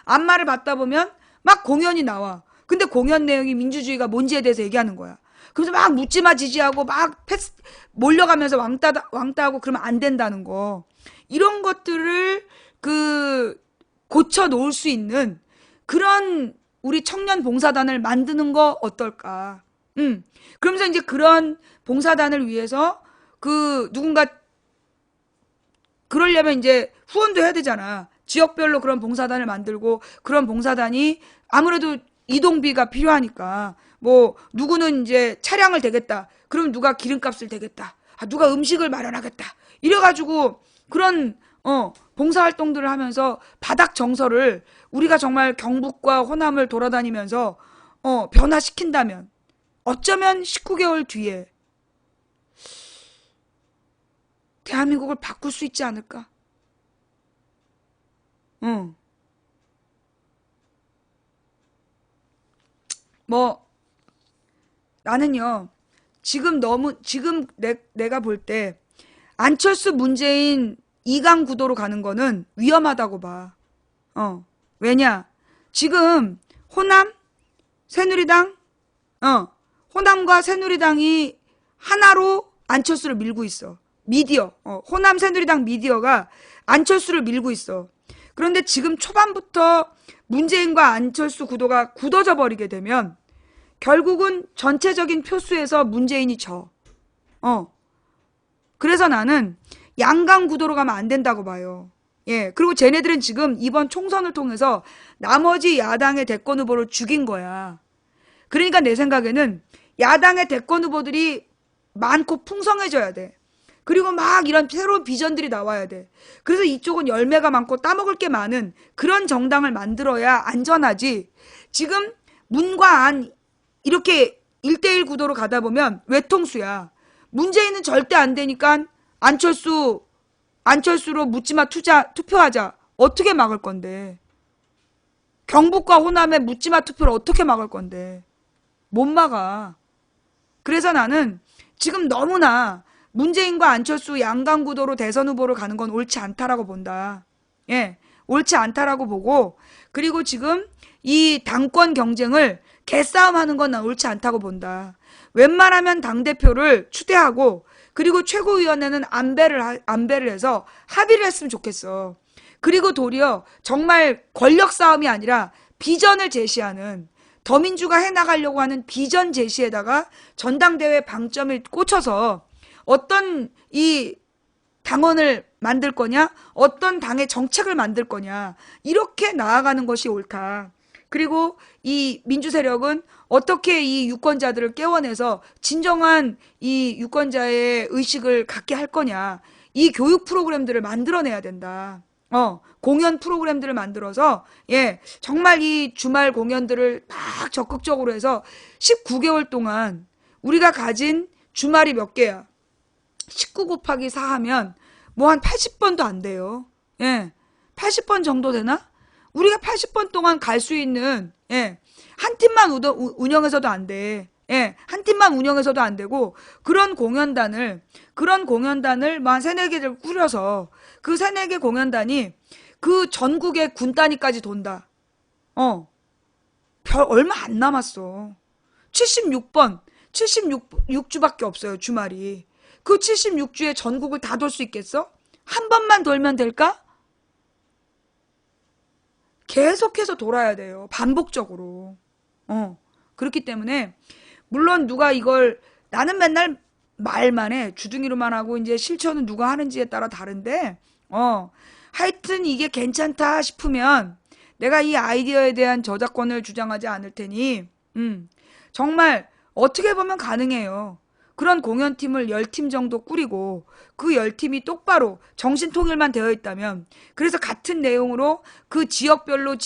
S1: 안마를 받다 보면 막 공연이 나와. 근데 공연 내용이 민주주의가 뭔지에 대해서 얘기하는 거야. 그래서 막 묻지마 지지하고 막 몰려가면서 왕따하고 그러면 안 된다는 거. 이런 것들을 고쳐 놓을 수 있는 그런 우리 청년 봉사단을 만드는 거 어떨까? 그러면서 이제 그런 봉사단을 위해서 누군가 그러려면 이제 후원도 해야 되잖아. 지역별로 그런 봉사단을 만들고, 그런 봉사단이 아무래도 이동비가 필요하니까, 뭐 누구는 이제 차량을 대겠다. 그럼 누가 기름값을 대겠다. 누가 음식을 마련하겠다. 이래가지고 그런 봉사활동들을 하면서 바닥 정서를 우리가 정말 경북과 호남을 돌아다니면서 변화시킨다면 어쩌면 19개월 뒤에 대한민국을 바꿀 수 있지 않을까? 뭐 나는요, 지금 내가 볼 때 안철수 문재인 2강 구도로 가는 거는 위험하다고 봐. 왜냐? 지금 호남 새누리당, 호남과 새누리당이 하나로 안철수를 밀고 있어. 호남 새누리당 미디어가 안철수를 밀고 있어. 그런데 지금 초반부터 문재인과 안철수 구도가 굳어져 버리게 되면 결국은 전체적인 표수에서 문재인이 져. 그래서 나는 양강 구도로 가면 안 된다고 봐요. 예. 그리고 쟤네들은 지금 이번 총선을 통해서 나머지 야당의 대권 후보를 죽인 거야. 그러니까 내 생각에는 야당의 대권 후보들이 많고 풍성해져야 돼. 그리고 막 이런 새로운 비전들이 나와야 돼. 그래서 이쪽은 열매가 많고 따먹을 게 많은 그런 정당을 만들어야 안전하지. 지금 문과 안 이렇게 1대1 구도로 가다 보면 외통수야. 문재인은 절대 안 되니까 안철수로 묻지마 투표하자. 어떻게 막을 건데? 경북과 호남에 묻지마 투표를 어떻게 막을 건데? 못 막아. 그래서 나는 지금 너무나 문재인과 안철수 양강구도로 대선 후보를 가는 건 옳지 않다라고 본다. 예, 옳지 않다라고 보고, 그리고 지금 이 당권 경쟁을 개싸움하는 건 난 옳지 않다고 본다. 웬만하면 당대표를 추대하고, 그리고 최고위원회는 안배를 해서 합의를 했으면 좋겠어. 그리고 도리어 정말 권력 싸움이 아니라 비전을 제시하는, 더민주가 해나가려고 하는 비전 제시에다가 전당대회 방점을 꽂혀서 어떤 이 당원을 만들 거냐, 어떤 당의 정책을 만들 거냐, 이렇게 나아가는 것이 옳다. 그리고 이 민주 세력은 어떻게 이 유권자들을 깨워내서 진정한 이 유권자의 의식을 갖게 할 거냐, 이 교육 프로그램들을 만들어내야 된다. 공연 프로그램들을 만들어서, 예, 정말 이 주말 공연들을 막 적극적으로 해서 19개월 동안 우리가 가진 주말이 몇 개야? 19 곱하기 4 하면 뭐 한 80번도 안 돼요. 예, 80번 정도 되나? 우리가 80번 동안 갈 수 있는, 예, 한 팀만 운영해서도 안 돼. 예, 한 팀만 운영해서도 안 되고, 그런 공연단을 뭐 한 3-4개를 꾸려서, 그 3-4개 공연단이 그 전국의 군 단위까지 돈다. 얼마 안 남았어. 76주밖에 없어요, 주말이. 그 76주에 전국을 다 돌 수 있겠어? 한 번만 돌면 될까? 계속해서 돌아야 돼요. 반복적으로. 그렇기 때문에, 물론 누가 이걸, 나는 맨날 말만 해. 주둥이로만 하고, 이제 실천은 누가 하는지에 따라 다른데, 하여튼 이게 괜찮다 싶으면, 내가 이 아이디어에 대한 저작권을 주장하지 않을 테니, 정말 어떻게 보면 가능해요. 그런 공연팀을 10팀 정도 꾸리고 그 10팀이 똑바로 정신통일만 되어 있다면, 그래서 같은 내용으로 그 지역별로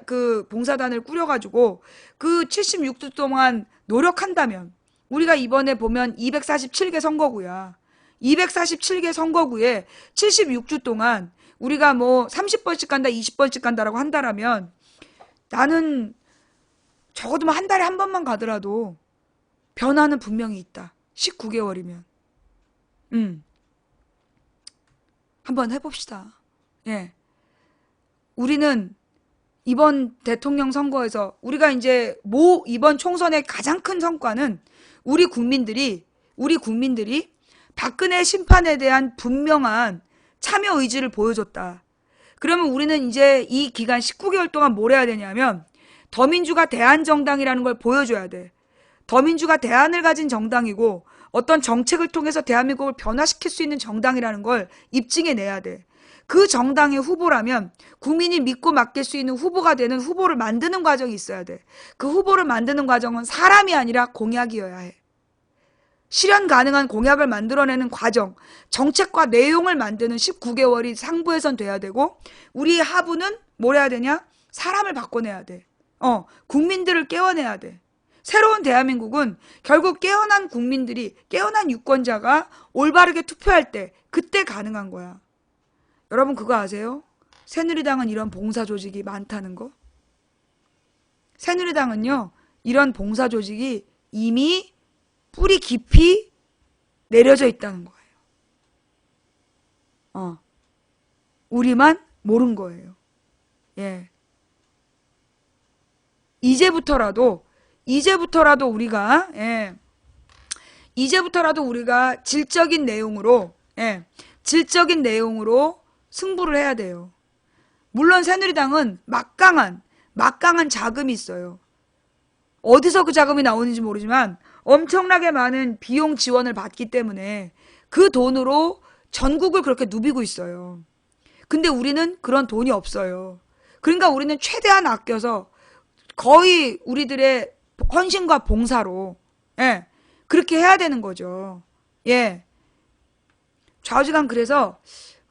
S1: 그 봉사단을 꾸려가지고 그 76주 동안 노력한다면, 우리가 이번에 보면 247개 선거구야. 247개 선거구에 76주 동안 우리가 뭐 30번씩 간다, 20번씩 간다라고 한다라면, 나는 적어도 한 달에 한 번만 가더라도 변화는 분명히 있다. 19개월이면. 한번 해봅시다. 예. 우리는 이번 대통령 선거에서 우리가 이제 이번 총선의 가장 큰 성과는 우리 국민들이 박근혜 심판에 대한 분명한 참여 의지를 보여줬다. 그러면 우리는 이제 이 기간 19개월 동안 뭘 해야 되냐면, 더민주가 대한정당이라는 걸 보여줘야 돼. 더민주가 대안을 가진 정당이고 어떤 정책을 통해서 대한민국을 변화시킬 수 있는 정당이라는 걸 입증해내야 돼. 그 정당의 후보라면 국민이 믿고 맡길 수 있는 후보가 되는 후보를 만드는 과정이 있어야 돼. 그 후보를 만드는 과정은 사람이 아니라 공약이어야 해. 실현 가능한 공약을 만들어내는 과정, 정책과 내용을 만드는 19개월이 상부에선 돼야 되고, 우리 하부는 뭘 해야 되냐? 사람을 바꿔내야 돼. 국민들을 깨워내야 돼. 새로운 대한민국은 결국 깨어난 국민들이, 깨어난 유권자가 올바르게 투표할 때, 그때 가능한 거야. 여러분 그거 아세요? 새누리당은 이런 봉사 조직이 많다는 거? 새누리당은요, 이런 봉사 조직이 이미 뿌리 깊이 내려져 있다는 거예요. 우리만 모른 거예요. 예. 이제부터라도 우리가, 예, 이제부터라도 우리가 질적인 내용으로 승부를 해야 돼요. 물론 새누리당은 막강한 자금이 있어요. 어디서 그 자금이 나오는지 모르지만 엄청나게 많은 비용 지원을 받기 때문에 그 돈으로 전국을 그렇게 누비고 있어요. 근데 우리는 그런 돈이 없어요. 그러니까 우리는 최대한 아껴서 거의 우리들의 헌신과 봉사로, 예, 그렇게 해야 되는 거죠. 예. 좌우지간 그래서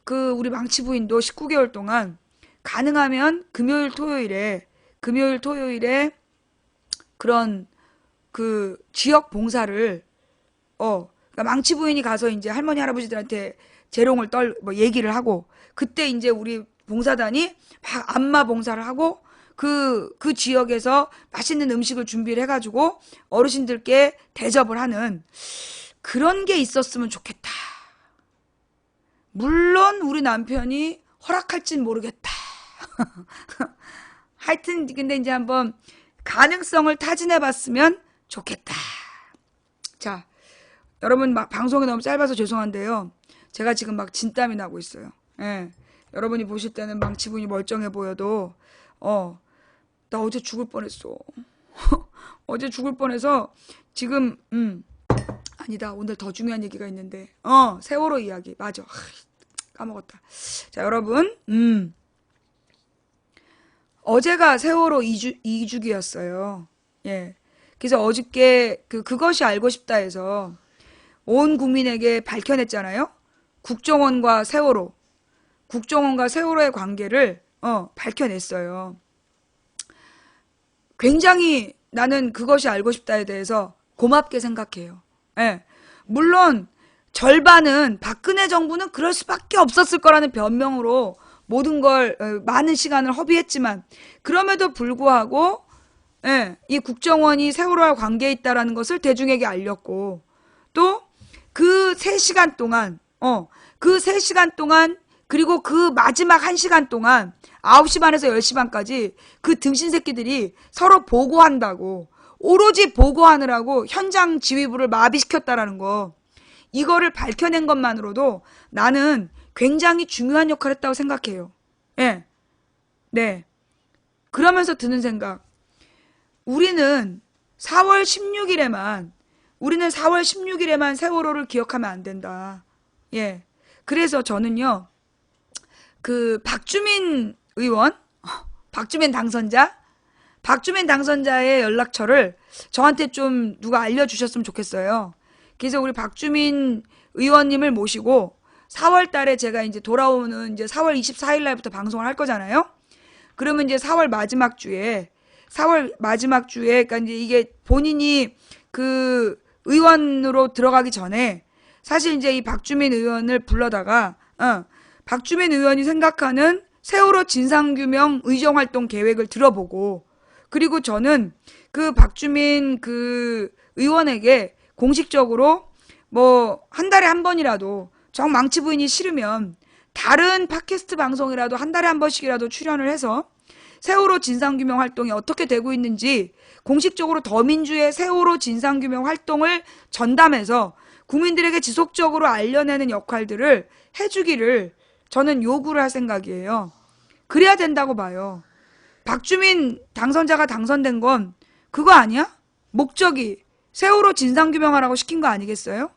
S1: 그 우리 망치 부인도 19개월 동안 가능하면 금요일 토요일에 그런 그 지역 봉사를 그러니까 망치 부인이 가서 이제 할머니 할아버지들한테 재롱을 뭐 얘기를 하고, 그때 이제 우리 봉사단이 막 안마 봉사를 하고 그 지역에서 맛있는 음식을 준비를 해가지고 어르신들께 대접을 하는 그런 게 있었으면 좋겠다. 물론 우리 남편이 허락할진 모르겠다. 하여튼 근데 이제 한번 가능성을 타진해 봤으면 좋겠다. 자, 여러분 막 방송이 너무 짧아서 죄송한데요. 제가 지금 막 진땀이 나고 있어요. 예. 여러분이 보실 때는 망치분이 멀쩡해 보여도 나 어제 죽을 뻔했어. 어제 죽을 뻔해서 지금 아니다. 오늘 더 중요한 얘기가 있는데 세월호 이야기 맞아. 까먹었다. 자, 여러분 어제가 세월호 2주기였어요. 예. 그래서 어저께 그것이 알고 싶다 해서 온 국민에게 밝혀냈잖아요. 국정원과 세월호의 관계를 밝혀냈어요. 굉장히 나는 그것이 알고 싶다에 대해서 고맙게 생각해요. 예. 물론 절반은 박근혜 정부는 그럴 수밖에 없었을 거라는 변명으로 모든 걸 많은 시간을 허비했지만 그럼에도 불구하고 예, 이 국정원이 세월호와 관계에 있다라는 것을 대중에게 알렸고 또 그 3시간 동안 그리고 그 마지막 1시간 동안 9시 반에서 10시 반까지 그 등신 새끼들이 서로 보고한다고 오로지 보고하느라고 현장 지휘부를 마비시켰다라는 거 이거를 밝혀낸 것만으로도 나는 굉장히 중요한 역할을 했다고 생각해요. 예. 네. 그러면서 드는 생각. 우리는 4월 16일에만 세월호를 기억하면 안 된다. 예. 그래서 저는요. 박주민 당선자의 연락처를 저한테 좀 누가 알려주셨으면 좋겠어요. 그래서 우리 박주민 의원님을 모시고 4월 달에 제가 이제 돌아오는 이제 4월 24일 날부터 방송을 할 거잖아요. 그러면 이제 4월 마지막 주에 그러니까 이제 이게 본인이 의원으로 들어가기 전에 사실 이제 이 박주민 의원을 불러다가 박주민 의원이 생각하는 세월호 진상규명 의정활동 계획을 들어보고 그리고 저는 박주민 의원에게 공식적으로 뭐 한 달에 한 번이라도 정 망치 부인이 싫으면 다른 팟캐스트 방송이라도 한 달에 한 번씩이라도 출연을 해서 세월호 진상규명 활동이 어떻게 되고 있는지 공식적으로 더민주의 세월호 진상규명 활동을 전담해서 국민들에게 지속적으로 알려내는 역할들을 해주기를 저는 요구를 할 생각이에요. 그래야 된다고 봐요. 박주민 당선자가 당선된 건 그거 아니야? 목적이 세월호 진상규명하라고 시킨 거 아니겠어요?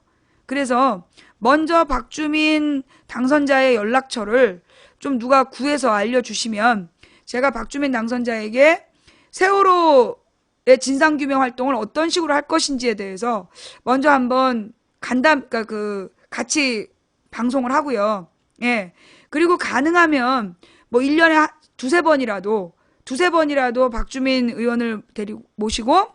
S1: 그래서 먼저 박주민 당선자의 연락처를 좀 누가 구해서 알려주시면 제가 박주민 당선자에게 세월호의 진상규명 활동을 어떤 식으로 할 것인지에 대해서 먼저 한번 같이 방송을 하고요. 예. 그리고 가능하면 뭐 1년에 두세 번이라도 박주민 의원을 모시고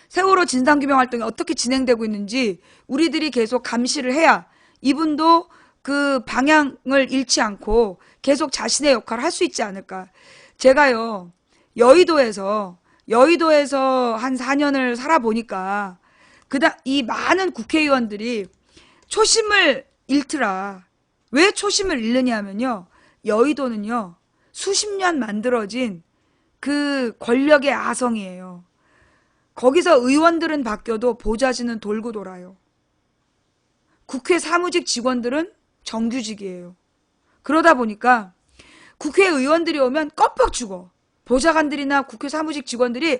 S1: 세월호 진상규명 활동이 어떻게 진행되고 있는지 우리들이 계속 감시를 해야 이분도 그 방향을 잃지 않고 계속 자신의 역할을 할 수 있지 않을까. 제가요, 여의도에서 한 4년을 살아보니까 이 많은 국회의원들이 초심을 잃더라. 왜 초심을 잃느냐 하면요. 여의도는요. 수십 년 만들어진 그 권력의 아성이에요. 거기서 의원들은 바뀌어도 보좌진은 돌고 돌아요. 국회 사무직 직원들은 정규직이에요. 그러다 보니까 국회의원들이 오면 껌뻑 죽어. 보좌관들이나 국회 사무직 직원들이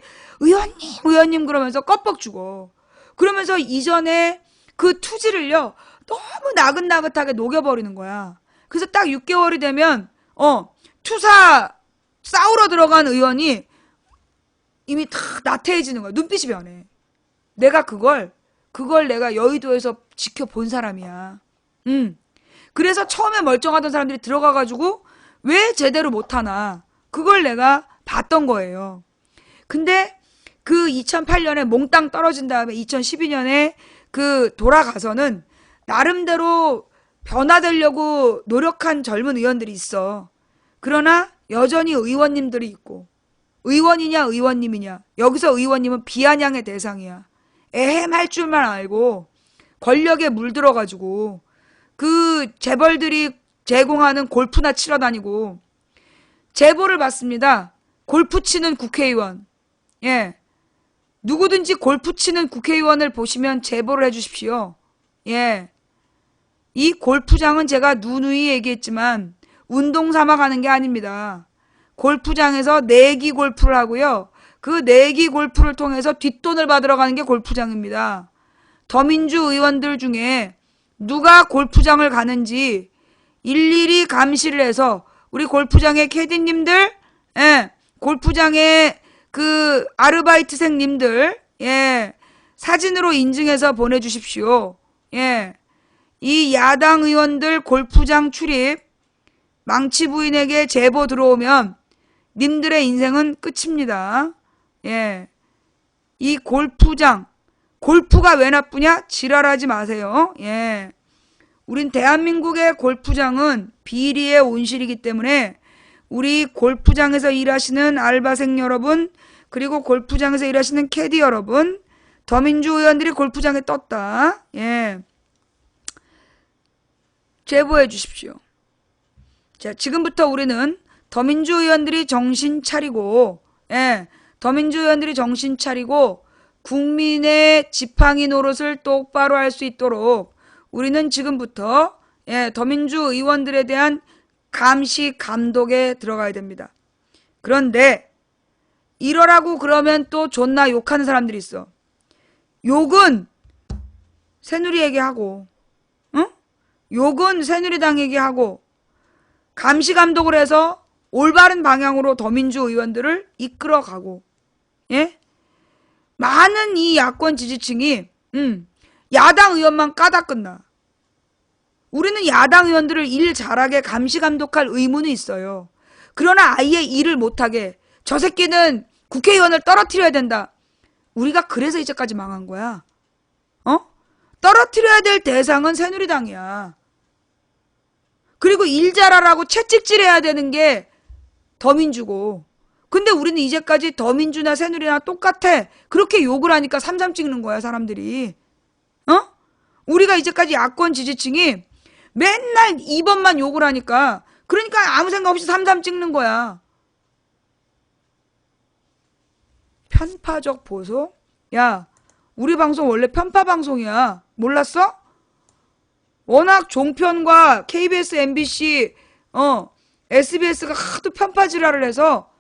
S1: 의원님 그러면서 껌뻑 죽어. 그러면서 이전에 그 투지를요. 너무 나긋나긋하게 녹여버리는 거야. 그래서 딱 6개월이 되면 투사 싸우러 들어간 의원이 이미 다 나태해지는 거야. 눈빛이 변해. 내가 그걸 내가 여의도에서 지켜본 사람이야. 그래서 처음에 멀쩡하던 사람들이 들어가가지고 왜 제대로 못하나 그걸 내가 봤던 거예요. 근데 그 2008년에 몽땅 떨어진 다음에 2012년에 그 돌아가서는 나름대로 변화되려고 노력한 젊은 의원들이 있어. 그러나 여전히 의원님들이 있고, 의원이냐 의원님이냐, 여기서 의원님은 비아냥의 대상이야. 에헴 할 줄만 알고 권력에 물들어가지고 그 재벌들이 제공하는 골프나 치러 다니고, 제보를 받습니다. 골프 치는 국회의원. 예. 누구든지 골프 치는 국회의원을 보시면 제보를 해주십시오. 예. 이 골프장은 제가 누누이 얘기했지만 운동 삼아 가는 게 아닙니다. 골프장에서 내기 골프를 하고요. 그 내기 골프를 통해서 뒷돈을 받으러 가는 게 골프장입니다. 더민주 의원들 중에 누가 골프장을 가는지 일일이 감시를 해서 우리 골프장의 캐디님들, 예, 골프장의 그 아르바이트생님들, 예, 사진으로 인증해서 보내주십시오. 예, 이 야당 의원들 골프장 출입 망치 부인에게 제보 들어오면 님들의 인생은 끝입니다. 예, 이 골프장, 골프가 왜 나쁘냐? 지랄하지 마세요. 예, 우린 대한민국의 골프장은 비리의 온실이기 때문에 우리 골프장에서 일하시는 알바생 여러분, 그리고 골프장에서 일하시는 캐디 여러분, 더민주 의원들이 골프장에 떴다. 예, 제보해 주십시오. 자, 지금부터 우리는 더민주 의원들이 정신 차리고, 예, 더민주 의원들이 정신 차리고 국민의 지팡이 노릇을 똑바로 할 수 있도록 우리는 지금부터, 예, 더민주 의원들에 대한 감시 감독에 들어가야 됩니다. 그런데 이러라고 그러면 또 존나 욕하는 사람들이 있어. 욕은 새누리에게 하고, 응? 욕은 새누리당에게 하고, 감시 감독을 해서 올바른 방향으로 더민주 의원들을 이끌어가고, 예? 많은 이 야권 지지층이 야당 의원만 까다 끝나. 우리는 야당 의원들을 일 잘하게 감시 감독할 의무는 있어요. 그러나 아예 일을 못하게, 저 새끼는 국회의원을 떨어뜨려야 된다. 우리가 그래서 이제까지 망한 거야. 어? 떨어뜨려야 될 대상은 새누리당이야. 그리고 일 잘하라고 채찍질해야 되는 게 더민주고. 근데 우리는 이제까지 더민주나 새누리나 똑같아. 그렇게 욕을 하니까 삼삼 찍는 거야, 사람들이. 어? 우리가 이제까지 야권 지지층이 맨날 2번만 욕을 하니까, 그러니까 아무 생각 없이 삼삼 찍는 거야. 편파적 보소? 야, 우리 방송 원래 편파 방송이야. 몰랐어? 워낙 종편과 KBS, MBC, SBS가 하도 편파 지랄을 해서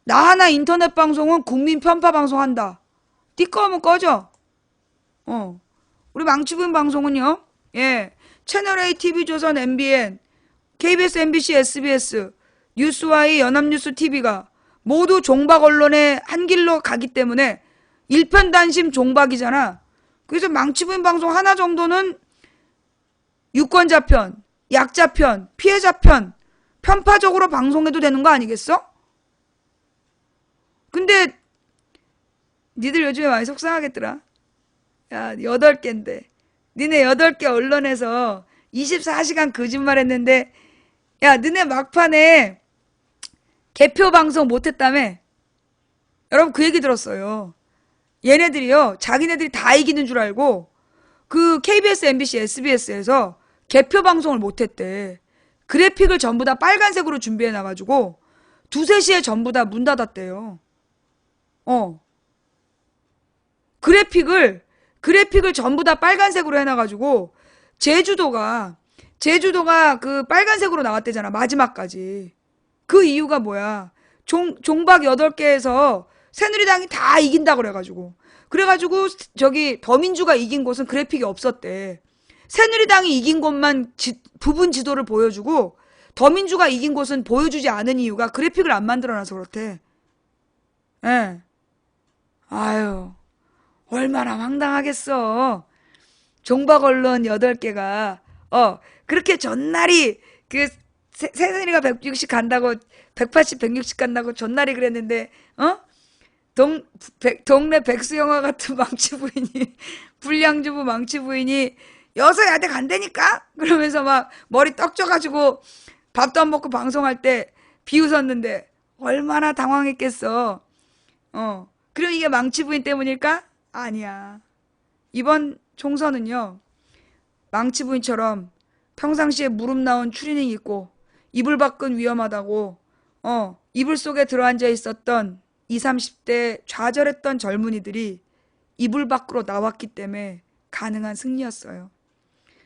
S1: 나 하나 인터넷 방송은 국민 편파 방송 한다. 띠꺼우면 꺼져. 우리 망치부인 방송은요. 예, 채널A, TV조선, MBN, KBS, MBC, SBS, 뉴스와이, 연합뉴스 TV가 모두 종박 언론의 한 길로 가기 때문에 일편단심 종박이잖아. 그래서 망치부인 방송 하나 정도는 유권자 편, 약자 편, 피해자 편, 편파적으로 방송해도 되는 거 아니겠어? 근데 니들 요즘에 많이 속상하겠더라. 야, 8개인데 니네 8개 언론에서 24시간 거짓말했는데, 야, 너네 막판에 개표 방송 못했다며? 여러분 그 얘기 들었어요. 얘네들이요, 자기네들이 다 이기는 줄 알고 그 KBS, MBC, SBS에서 개표 방송을 못했대. 그래픽을 전부 다 빨간색으로 준비해놔가지고 2, 3시에 전부 다 문 닫았대요. 그래픽을 전부 다 빨간색으로 해놔가지고 제주도가 그 빨간색으로 나왔대잖아, 마지막까지. 그 이유가 뭐야? 종박 8개에서 새누리당이 다 이긴다 그래가지고 저기 더민주가 이긴 곳은 그래픽이 없었대. 새누리당이 이긴 곳만 부분 지도를 보여주고 더민주가 이긴 곳은 보여주지 않은 이유가 그래픽을 안 만들어놔서 그렇대. 예. 아유, 얼마나 황당하겠어. 종박 언론 8개가 그렇게 전날이 그 새누리가 160 간다고, 180, 160 간다고 전날이 그랬는데, 동네 백수영화 같은 망치 부인이, 불량주부 망치 부인이 여서 야대 간다니까? 그러면서 막 머리 떡져가지고 밥도 안 먹고 방송할 때 비웃었는데 얼마나 당황했겠어. 그럼 이게 망치 부인 때문일까? 아니야. 이번 총선은요, 망치 부인처럼 평상시에 무릎 나온 추리닝 입고 이불 밖은 위험하다고 이불 속에 들어앉아 있었던 20, 30대 좌절했던 젊은이들이 이불 밖으로 나왔기 때문에 가능한 승리였어요.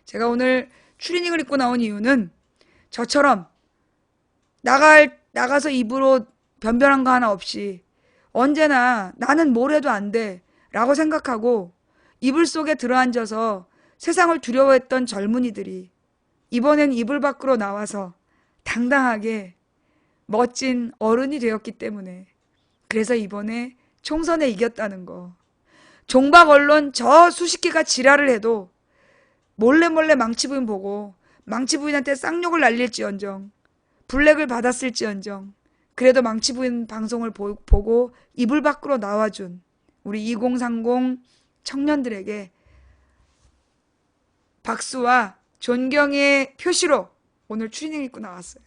S1: 제가 오늘 추리닝을 입고 나온 이유는 저처럼 나가서 입으로 변변한 거 하나 없이 언제나 나는 뭘 해도 안 돼 라고 생각하고 이불 속에 들어앉아서 세상을 두려워했던 젊은이들이 이번엔 이불 밖으로 나와서 당당하게 멋진 어른이 되었기 때문에, 그래서 이번에 총선에 이겼다는 거. 종박 언론 저 수십 개가 지랄을 해도 몰래 망치 부인 보고 망치 부인한테 쌍욕을 날릴지언정, 블랙을 받았을지언정, 그래도 망치 부인 방송을 보고 이불 밖으로 나와준 우리 2030 청년들에게 박수와 존경의 표시로 오늘 추리닝 입고 나왔어요.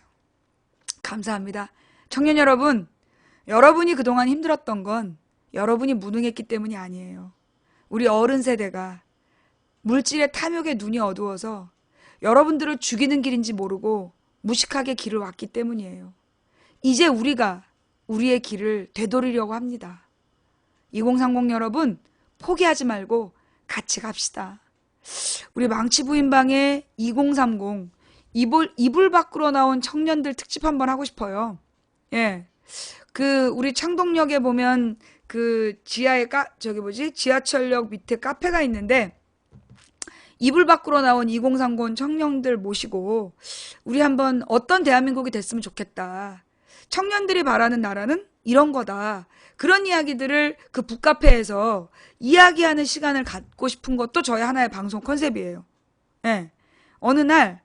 S1: 감사합니다. 청년 여러분, 여러분이 그동안 힘들었던 건 여러분이 무능했기 때문이 아니에요. 우리 어른 세대가 물질의 탐욕에 눈이 어두워서 여러분들을 죽이는 길인지 모르고 무식하게 길을 왔기 때문이에요. 이제 우리가 우리의 길을 되돌리려고 합니다. 2030 여러분, 포기하지 말고 같이 갑시다. 우리 망치 부인방에 2030 이불 밖으로 나온 청년들 특집 한번 하고 싶어요. 예. 우리 창동역에 보면 지하에 지하철역 밑에 카페가 있는데 이불 밖으로 나온 2030 청년들 모시고 우리 한번 어떤 대한민국이 됐으면 좋겠다. 청년들이 바라는 나라는 이런 거다. 그런 이야기들을 그 북카페에서 이야기하는 시간을 갖고 싶은 것도 저희 하나의 방송 컨셉이에요. 예. 어느 날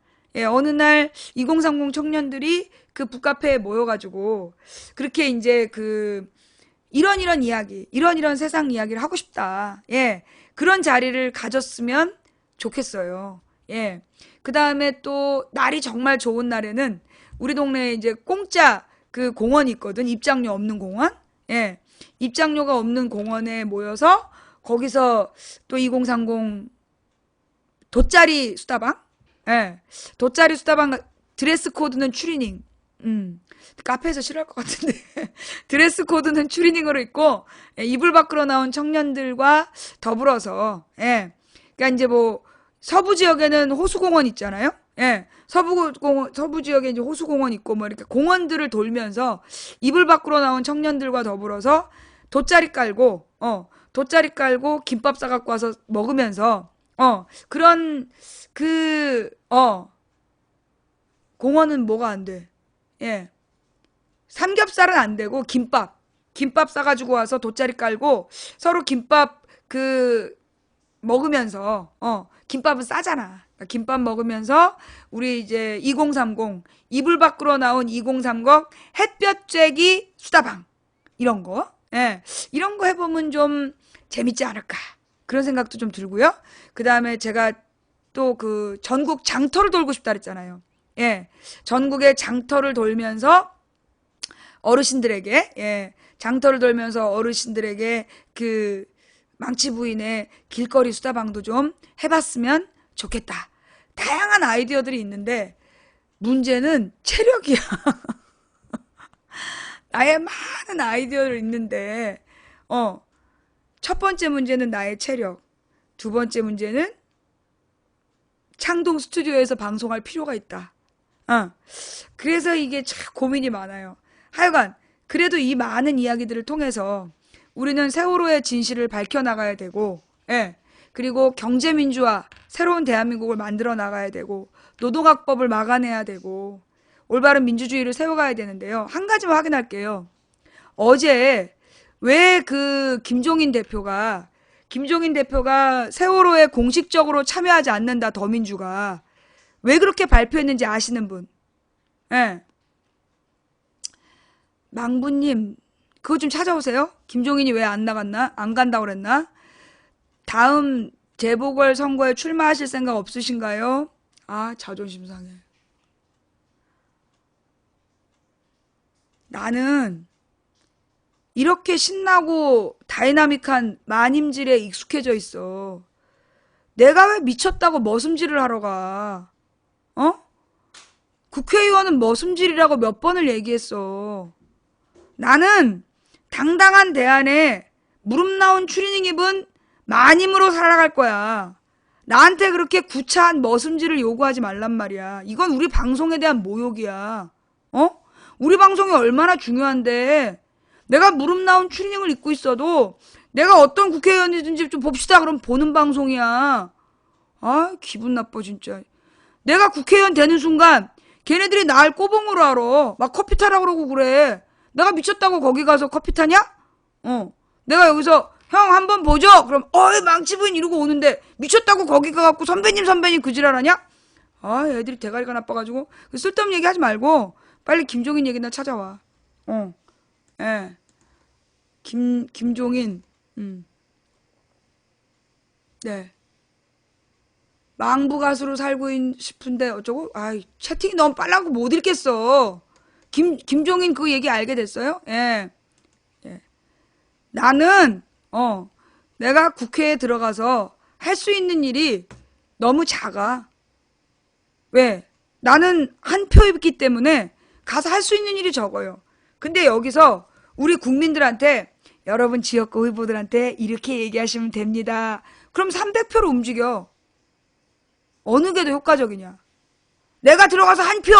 S1: 2030 청년들이 그 북카페에 모여가지고 그렇게 이제 이런 이야기, 이런 세상 이야기를 하고 싶다. 예. 그런 자리를 가졌으면 좋겠어요. 예. 그 다음에 또 날이 정말 좋은 날에는 우리 동네에 이제 공짜 공원이 있거든. 입장료 없는 공원. 예. 입장료가 없는 공원에 모여서 거기서 또 2030 돗자리 수다방? 예. 돗자리 수다방 드레스 코드는 추리닝. 카페에서 싫어할 것 같은데. 드레스 코드는 추리닝으로 입고 이불 밖으로 나온 청년들과 더불어서 그러니까 이제 서부 지역에는 호수공원 있잖아요. 예. 서부 지역에 이제 호수공원 있고 이렇게 공원들을 돌면서 이불 밖으로 나온 청년들과 더불어서 돗자리 깔고 김밥 싸갖고 와서 먹으면서 그런 공원은 뭐가 안 돼? 예. 삼겹살은 안 되고 김밥 싸가지고 와서 돗자리 깔고 서로 김밥 먹으면서 김밥은 싸잖아. 그러니까 김밥 먹으면서 우리 이제 2030 이불 밖으로 나온 2030 햇볕 쬐기 수다방 이런 거 이런 거 해보면 좀 재밌지 않을까 그런 생각도 좀 들고요. 그 다음에 제가 또 전국 장터를 돌고 싶다 그랬잖아요. 예, 전국의 장터를 돌면서 어르신들에게 장터를 돌면서 어르신들에게 망치 부인의 길거리 수다방도 좀 해봤으면 좋겠다. 다양한 아이디어들이 있는데 문제는 체력이야. 나의 많은 아이디어를 있는데 첫 번째 문제는 나의 체력, 두 번째 문제는 창동 스튜디오에서 방송할 필요가 있다. 그래서 이게 참 고민이 많아요. 하여간 그래도 이 많은 이야기들을 통해서 우리는 세월호의 진실을 밝혀나가야 되고 그리고 경제민주화, 새로운 대한민국을 만들어 나가야 되고 노동학법을 막아내야 되고 올바른 민주주의를 세워가야 되는데요. 한 가지만 확인할게요. 어제 왜 김종인 대표가 세월호에 공식적으로 참여하지 않는다 더민주가 왜 그렇게 발표했는지 아시는 분? 망부님 그거 좀 찾아오세요. 김종인이 왜 안 나갔나? 안 간다고 그랬나? 다음 재보궐선거에 출마하실 생각 없으신가요? 아, 자존심 상해. 나는 이렇게 신나고 다이나믹한 마님질에 익숙해져 있어. 내가 왜 미쳤다고 머슴질을 하러 가? 어? 국회의원은 머슴질이라고 몇 번을 얘기했어. 나는 당당한 대안에 무릎 나온 추리닝 입은 마님으로 살아갈 거야. 나한테 그렇게 구차한 머슴질을 요구하지 말란 말이야. 이건 우리 방송에 대한 모욕이야. 어? 우리 방송이 얼마나 중요한데 내가 무릎 나온 추리닝을 입고 있어도 내가 어떤 국회의원이든지 좀 봅시다 그럼 보는 방송이야. 아, 기분 나빠 진짜. 내가 국회의원 되는 순간 걔네들이 날 꼬봉으로 알아. 막 커피 타라 그러고 그래. 내가 미쳤다고 거기 가서 커피 타냐? 내가 여기서 형 한번 보죠. 그럼 어이 망치 부인 이러고 오는데 미쳤다고 거기 가갖고 선배님 그 지랄하냐? 아, 애들이 대가리가 나빠가지고 쓸데없는 얘기 하지 말고 빨리 김종인 얘기나 찾아와. 예. 김종인. 네. 망부 가수로 살고 싶은데 어쩌고? 아이, 채팅이 너무 빨라고 못 읽겠어. 김종인 그 얘기 알게 됐어요? 예. 예. 나는, 내가 국회에 들어가서 할 수 있는 일이 너무 작아. 왜? 나는 한 표였기 때문에 가서 할 수 있는 일이 적어요. 근데 여기서 우리 국민들한테 여러분 지역구 후보들한테 이렇게 얘기하시면 됩니다. 그럼 300표로 움직여. 어느 게 더 효과적이냐? 내가 들어가서 한 표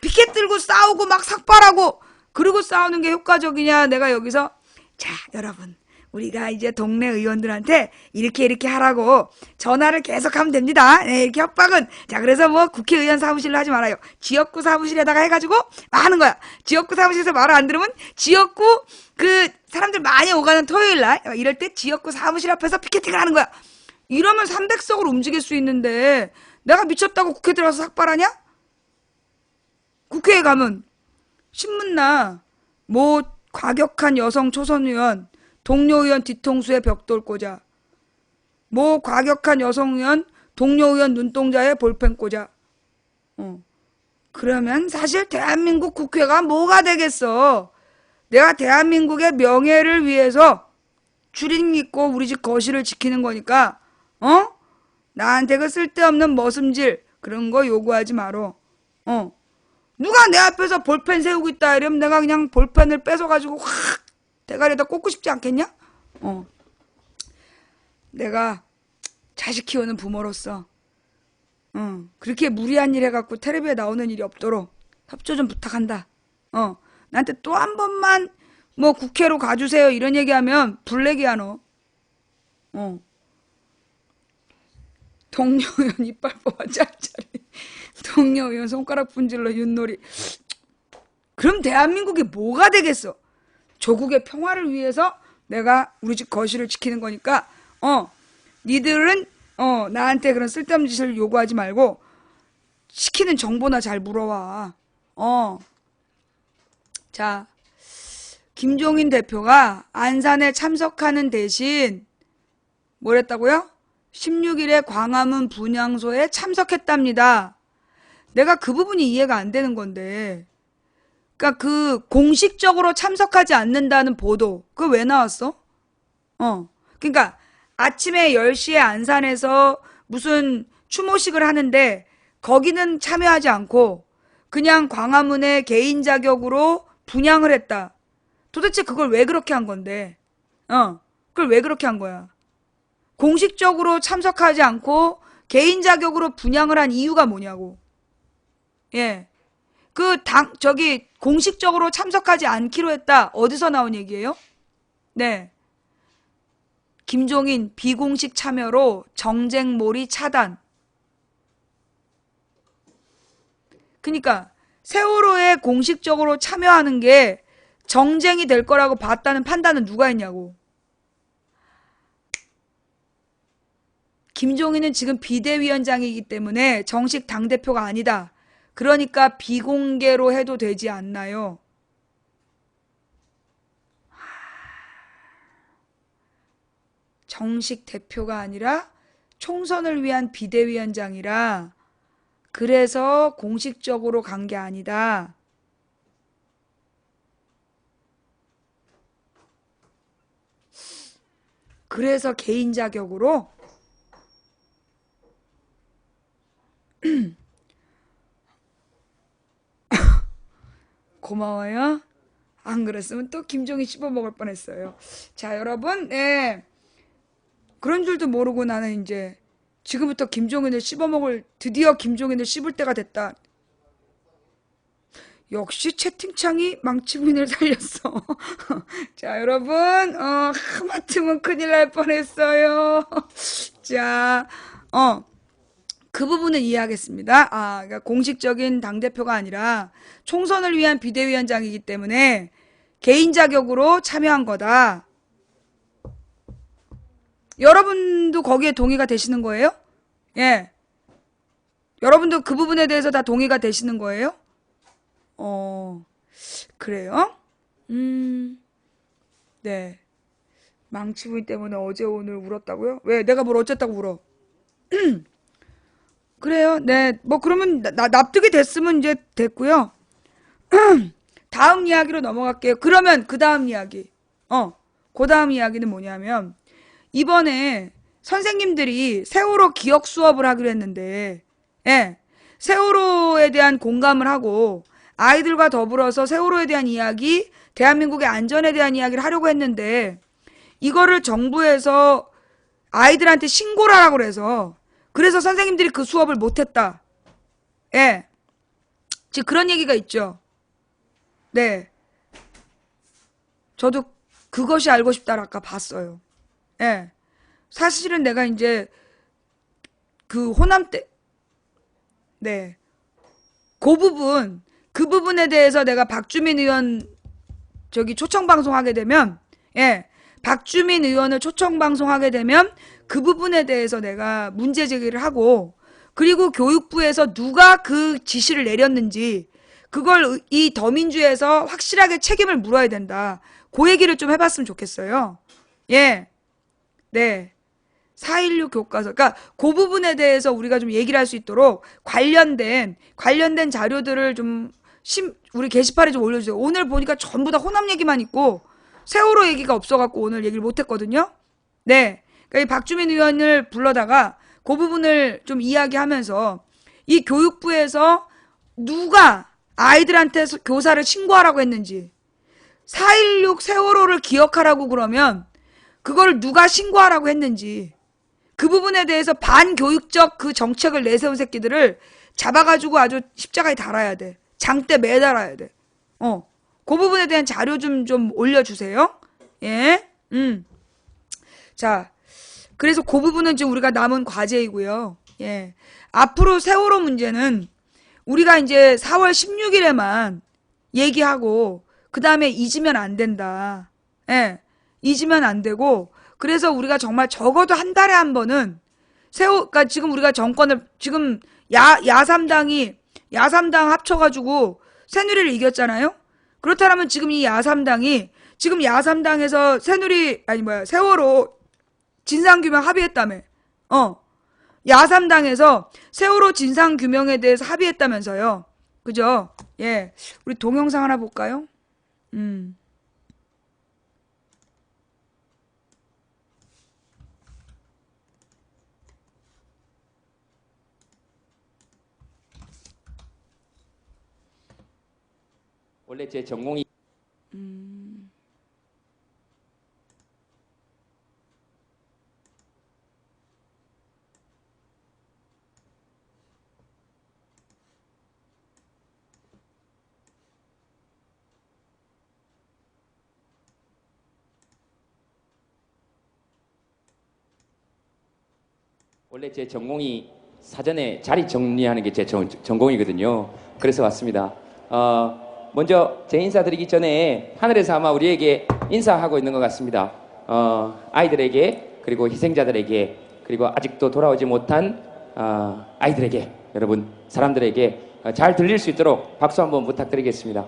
S1: 피켓 들고 싸우고 막 삭발하고 그러고 싸우는 게 효과적이냐? 내가 여기서 자 여러분 우리가 이제 동네 의원들한테 이렇게 하라고 전화를 계속하면 됩니다. 네, 이렇게 협박은 자 그래서 뭐 국회의원 사무실로 하지 말아요. 지역구 사무실에다가 해가지고 하는 거야. 지역구 사무실에서 말을 안 들으면 지역구 그 사람들 많이 오가는 토요일날 이럴 때 지역구 사무실 앞에서 피켓팅을 하는 거야. 이러면 300석을 움직일 수 있는데 내가 미쳤다고 국회 들어가서 삭발하냐? 국회에 가면 신문나 뭐 과격한 여성 초선 의원 동료 의원 뒤통수에 벽돌 꽂아 뭐 과격한 여성 의원 동료 의원 눈동자에 볼펜 꽂아 그러면 사실 대한민국 국회가 뭐가 되겠어? 내가 대한민국의 명예를 위해서 추리닝 입고 우리 집 거실을 지키는 거니까 나한테 그 쓸데없는 머슴질 그런 거 요구하지 마라. 누가 내 앞에서 볼펜 세우고 있다 이러면 내가 그냥 볼펜을 뺏어가지고 확 대가리에다 꽂고 싶지 않겠냐? 내가 자식 키우는 부모로서 그렇게 무리한 일 해갖고 텔레비에 나오는 일이 없도록 협조 좀 부탁한다. 나한테 또 한 번만 뭐 국회로 가주세요 이런 얘기하면 블랙이야 너. 동료 의원 이빨 뽑아 짤짤이 동료 의원 손가락 분질러 윷놀이. 그럼 대한민국이 뭐가 되겠어? 조국의 평화를 위해서 내가 우리 집 거실을 지키는 거니까 니들은 나한테 그런 쓸데없는 짓을 요구하지 말고 시키는 정보나 잘 물어와. 자, 김종인 대표가 안산에 참석하는 대신 뭐랬다고요? 16일에 광화문 분향소에 참석했답니다. 내가 그 부분이 이해가 안 되는 건데 그러니까 그 공식적으로 참석하지 않는다는 보도 그거 왜 나왔어? 그러니까 아침에 10시에 안산에서 무슨 추모식을 하는데 거기는 참여하지 않고 그냥 광화문에 개인 자격으로 분향을 했다. 도대체 그걸 왜 그렇게 한 건데? 그걸 왜 그렇게 한 거야? 공식적으로 참석하지 않고 개인 자격으로 분향을 한 이유가 뭐냐고. 예. 저기 공식적으로 참석하지 않기로 했다. 어디서 나온 얘기예요? 네. 김종인 비공식 참여로 정쟁몰이 차단. 그러니까 세월호에 공식적으로 참여하는 게 정쟁이 될 거라고 봤다는 판단은 누가 했냐고. 김종인은 지금 비대위원장이기 때문에 정식 당대표가 아니다. 그러니까 비공개로 해도 되지 않나요? 정식 대표가 아니라 총선을 위한 비대위원장이라 그래서 공식적으로 간 게 아니다. 그래서 개인 자격으로 고마워요. 안 그랬으면 또 김종인 씹어먹을 뻔했어요. 자, 여러분, 네. 그런 줄도 모르고 나는 이제 지금부터 김종인을 드디어 김종인을 씹을 때가 됐다. 역시 채팅창이 망치구인을 살렸어. 자, 여러분, 하마터면 큰일 날 뻔했어요. 자, 그 부분은 이해하겠습니다. 그러니까 공식적인 당대표가 아니라 총선을 위한 비대위원장이기 때문에 개인 자격으로 참여한 거다. 여러분도 거기에 동의가 되시는 거예요? 예. 여러분도 그 부분에 대해서 다 동의가 되시는 거예요? 그래요? 네. 망치부인 때문에 어제 오늘 울었다고요? 왜? 내가 뭘 어쨌다고 울어? 그래요. 네. 뭐 그러면 납득이 됐으면 이제 됐고요. 다음 이야기로 넘어갈게요. 그러면 그 다음 이야기. 그 다음 이야기는 뭐냐면 이번에 선생님들이 세월호 기억 수업을 하기로 했는데, 예. 세월호에 대한 공감을 하고 아이들과 더불어서 세월호에 대한 이야기, 대한민국의 안전에 대한 이야기를 하려고 했는데 이거를 정부에서 아이들한테 신고를 하라고 그래서 선생님들이 그 수업을 못했다. 예. 지금 그런 얘기가 있죠. 네. 저도 그것이 알고 싶다를 아까 봤어요. 예. 사실은 내가 이제 그 호남 때, 네. 그 부분에 대해서 내가 박주민 의원 초청 방송하게 되면, 예. 박주민 의원을 초청 방송하게 되면 그 부분에 대해서 내가 문제 제기를 하고, 그리고 교육부에서 누가 그 지시를 내렸는지 그걸 이 더민주에서 확실하게 책임을 물어야 된다. 그 얘기를 좀 해봤으면 좋겠어요. 예. 네. 4.16 교과서. 그러니까 그 부분에 대해서 우리가 좀 얘기를 할 수 있도록 관련된 자료들을 좀 우리 게시판에 좀 올려주세요. 오늘 보니까 전부 다 호남 얘기만 있고 세월호 얘기가 없어갖고 오늘 얘기를 못했거든요. 네. 그러니까 이 박주민 의원을 불러다가 그 부분을 좀 이야기하면서 이 교육부에서 누가 아이들한테 교사를 신고하라고 했는지, 4.16 세월호를 기억하라고 그러면 그걸 누가 신고하라고 했는지, 그 부분에 대해서 반교육적 그 정책을 내세운 새끼들을 잡아가지고 아주 십자가에 달아야 돼. 장대 매달아야 돼. 그 부분에 대한 자료 좀 올려주세요. 예. 자, 그래서 그 부분은 지금 우리가 남은 과제이고요. 예. 앞으로 세월호 문제는 우리가 이제 4월 16일에만 얘기하고, 그 다음에 잊으면 안 된다. 예. 잊으면 안 되고, 그래서 우리가 정말 적어도 한 달에 한 번은 그러니까 지금 우리가 정권을, 지금 야3당이 합쳐가지고 새누리를 이겼잖아요? 그렇다면 지금 이 지금 야3당에서 세월호 진상규명 합의했다며. 야3당에서 세월호 진상규명에 대해서 합의했다면서요. 그죠? 예. 우리 동영상 하나 볼까요?
S2: 원래 제 전공이 원래 제 전공이 사전에 자리 정리하는 게 제 전공이거든요. 그래서 왔습니다. 먼저 제 인사드리기 전에 하늘에서 아마 우리에게 인사하고 있는 것 같습니다. 아이들에게, 그리고 희생자들에게, 그리고 아직도 돌아오지 못한 아이들에게, 여러분 사람들에게 잘 들릴 수 있도록 박수 한번 부탁드리겠습니다.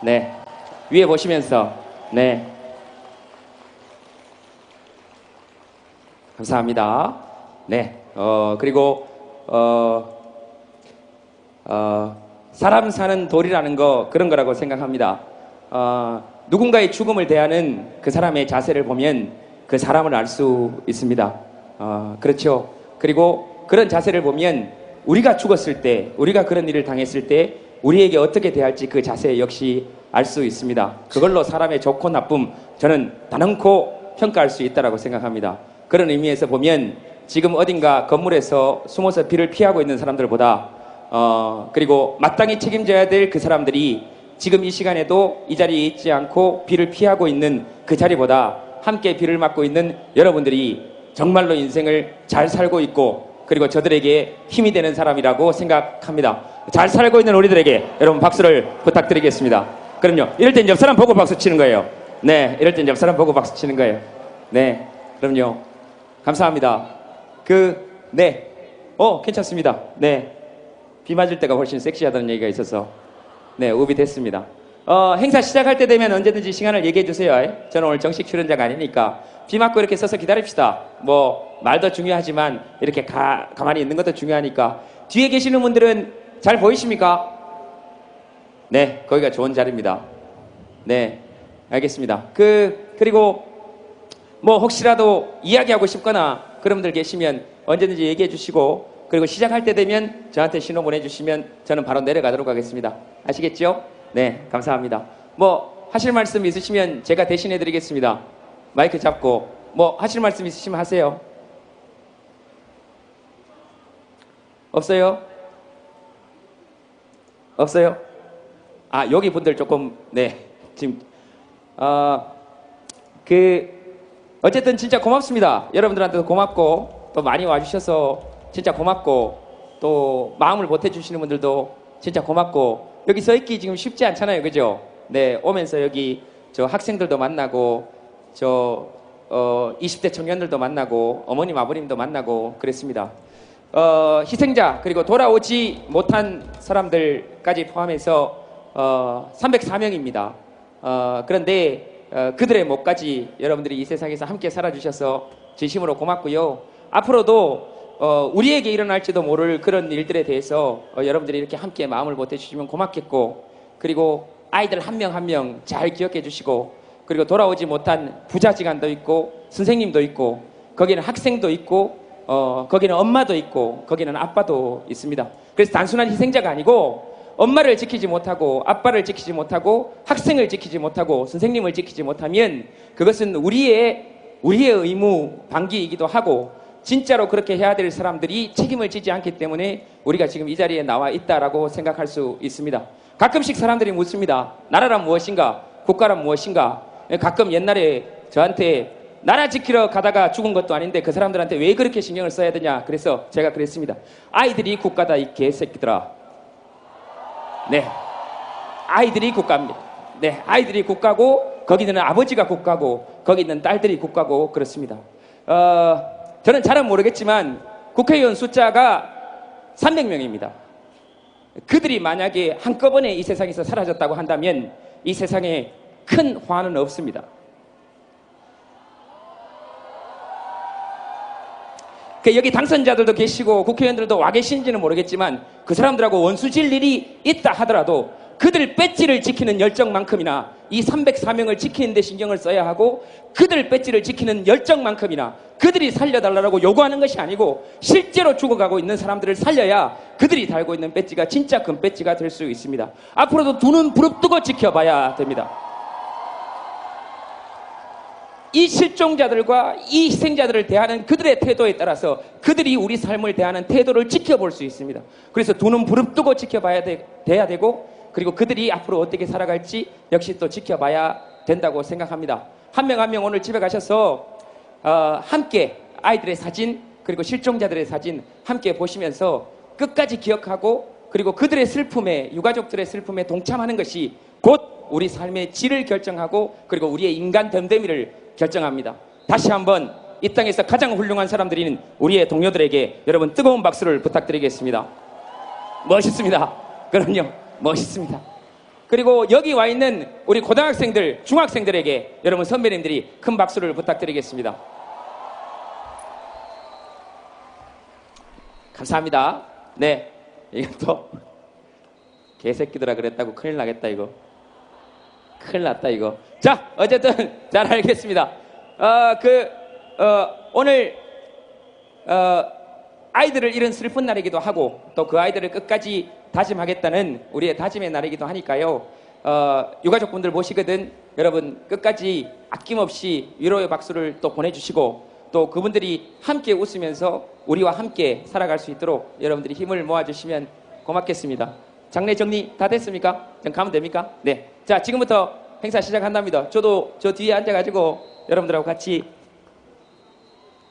S2: 네, 위에 보시면서, 네, 감사합니다. 네, 그리고 사람 사는 도리라는 거 그런 거라고 생각합니다. 누군가의 죽음을 대하는 그 사람의 자세를 보면 그 사람을 알 수 있습니다. 그렇죠. 그리고 그런 자세를 보면 우리가 죽었을 때, 우리가 그런 일을 당했을 때 우리에게 어떻게 대할지 그 자세 역시 알 수 있습니다. 그걸로 사람의 좋고 나쁨 저는 단언코 평가할 수 있다고 생각합니다. 그런 의미에서 보면 지금 어딘가 건물에서 숨어서 비를 피하고 있는 사람들보다 그리고 마땅히 책임져야 될 그 사람들이 지금 이 시간에도 이 자리에 있지 않고 비를 피하고 있는 그 자리보다 함께 비를 맞고 있는 여러분들이 정말로 인생을 잘 살고 있고 그리고 저들에게 힘이 되는 사람이라고 생각합니다. 잘 살고 있는 우리들에게 여러분 박수를 부탁드리겠습니다. 그럼요. 이럴 땐 옆 사람 보고 박수 치는 거예요. 네, 이럴 땐 옆 사람 보고 박수 치는 거예요. 네, 그럼요. 감사합니다. 네, 괜찮습니다. 네, 비 맞을 때가 훨씬 섹시하다는 얘기가 있어서 네, 업이 됐습니다. 행사 시작할 때 되면 언제든지 시간을 얘기해 주세요. 저는 오늘 정식 출연자가 아니니까 비 맞고 이렇게 서서 기다립시다. 뭐 말도 중요하지만 이렇게 가만히 있는 것도 중요하니까. 뒤에 계시는 분들은 잘 보이십니까? 네, 거기가 좋은 자리입니다. 네, 알겠습니다. 그리고 뭐 혹시라도 이야기하고 싶거나 그런 분들 계시면 언제든지 얘기해 주시고 그리고 시작할 때 되면 저한테 신호 보내주시면 저는 바로 내려가도록 하겠습니다. 아시겠죠? 네, 감사합니다. 뭐 하실 말씀 있으시면 제가 대신해 드리겠습니다. 마이크 잡고 뭐 하실 말씀 있으시면 하세요. 없어요? 없어요? 여기 분들 조금 네 지금 어쨌든 진짜 고맙습니다. 여러분들한테도 고맙고 또 많이 와주셔서 진짜 고맙고 또 마음을 보태주시는 분들도 진짜 고맙고 여기 서 있기 지금 쉽지 않잖아요, 그죠? 네, 오면서 여기 저 학생들도 만나고 저 20대 청년들도 만나고 어머님 아버님도 만나고 그랬습니다. 희생자 그리고 돌아오지 못한 사람들까지 포함해서 304명입니다. 그런데 그들의 목까지 여러분들이 이 세상에서 함께 살아주셔서 진심으로 고맙고요. 앞으로도 우리에게 일어날지도 모를 그런 일들에 대해서 여러분들이 이렇게 함께 마음을 보태주시면 고맙겠고 그리고 아이들 한 명 한 명 잘 기억해 주시고 그리고 돌아오지 못한 부자지간도 있고 선생님도 있고 거기는 학생도 있고 거기는 엄마도 있고 거기는 아빠도 있습니다. 그래서 단순한 희생자가 아니고 엄마를 지키지 못하고 아빠를 지키지 못하고 학생을 지키지 못하고 선생님을 지키지 못하면 그것은 우리의 의무 방기이기도 하고 진짜로 그렇게 해야 될 사람들이 책임을 지지 않기 때문에 우리가 지금 이 자리에 나와 있다라고 생각할 수 있습니다. 가끔씩 사람들이 묻습니다. 나라란 무엇인가? 국가란 무엇인가? 가끔 옛날에 저한테 나라 지키러 가다가 죽은 것도 아닌데 그 사람들한테 왜 그렇게 신경을 써야 되냐? 그래서 제가 그랬습니다. 아이들이 국가다 이 개새끼들아. 네, 아이들이 국가입니다. 네, 아이들이 국가고 거기 있는 아버지가 국가고 거기 있는 딸들이 국가고 그렇습니다. 저는 잘은 모르겠지만 국회의원 숫자가 300명입니다. 그들이 만약에 한꺼번에 이 세상에서 사라졌다고 한다면 이 세상에 큰 화는 없습니다. 여기 당선자들도 계시고 국회의원들도 와 계신지는 모르겠지만 그 사람들하고 원수질 일이 있다 하더라도 그들 배지를 지키는 열정만큼이나 이 304명을 지키는 데 신경을 써야 하고 그들 배지를 지키는 열정만큼이나 그들이 살려달라고 요구하는 것이 아니고 실제로 죽어가고 있는 사람들을 살려야 그들이 달고 있는 배지가 진짜 금 배지가 될 수 있습니다. 앞으로도 두 눈 부릅뜨고 지켜봐야 됩니다. 이 실종자들과 이 희생자들을 대하는 그들의 태도에 따라서 그들이 우리 삶을 대하는 태도를 지켜볼 수 있습니다. 그래서 두 눈 부릅뜨고 지켜봐야 돼야 되고 그리고 그들이 앞으로 어떻게 살아갈지 역시 또 지켜봐야 된다고 생각합니다. 한 명 한 명 오늘 집에 가셔서 함께 아이들의 사진 그리고 실종자들의 사진 함께 보시면서 끝까지 기억하고 그리고 그들의 슬픔에 유가족들의 슬픔에 동참하는 것이 곧 우리 삶의 질을 결정하고 그리고 우리의 인간 됨됨이를 결정합니다. 다시 한번 이 땅에서 가장 훌륭한 사람들인 우리의 동료들에게 여러분 뜨거운 박수를 부탁드리겠습니다. 멋있습니다. 그럼요, 멋있습니다. 그리고 여기 와 있는 우리 고등학생들, 중학생들에게 여러분 선배님들이 큰 박수를 부탁드리겠습니다. 감사합니다. 네, 이건 또 개새끼들아 그랬다고 큰일 나겠다 이거. 큰일 났다 이거. 자, 어쨌든 잘 알겠습니다. 오늘 아이들을 잃은 슬픈 날이기도 하고 또 그 아이들을 끝까지 다짐하겠다는 우리의 다짐의 날이기도 하니까요. 유가족분들 모시거든 여러분 끝까지 아낌없이 위로의 박수를 또 보내주시고 또 그분들이 함께 웃으면서 우리와 함께 살아갈 수 있도록 여러분들이 힘을 모아주시면 고맙겠습니다. 장례 정리 다 됐습니까? 그럼 가면 됩니까? 네. 자, 지금부터 행사 시작한답니다. 저도 저 뒤에 앉아가지고 여러분들하고 같이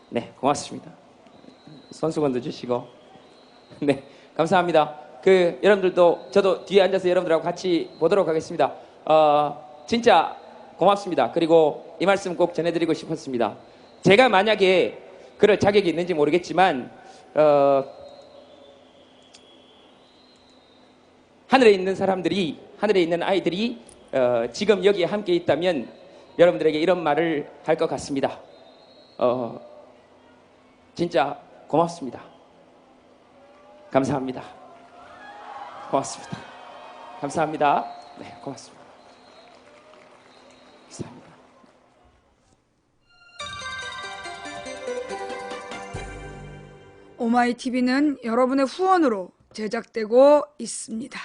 S2: 네, 고맙습니다. 손수건도 주시고 네, 감사합니다. 여러분들도 저도 뒤에 앉아서 여러분들하고 같이 보도록 하겠습니다. 진짜 고맙습니다. 그리고 이 말씀 꼭 전해드리고 싶었습니다. 제가 만약에 그럴 자격이 있는지 모르겠지만 하늘에 있는 사람들이 하늘에 있는 아이들이 지금 여기에 함께 있다면 여러분들에게 이런 말을 할 것 같습니다. 진짜 고맙습니다. 감사합니다. 고맙습니다. 감사합니다. 네, 고맙습니다. 감사합니다.
S1: 오마이TV는 여러분의 후원으로 제작되고 있습니다.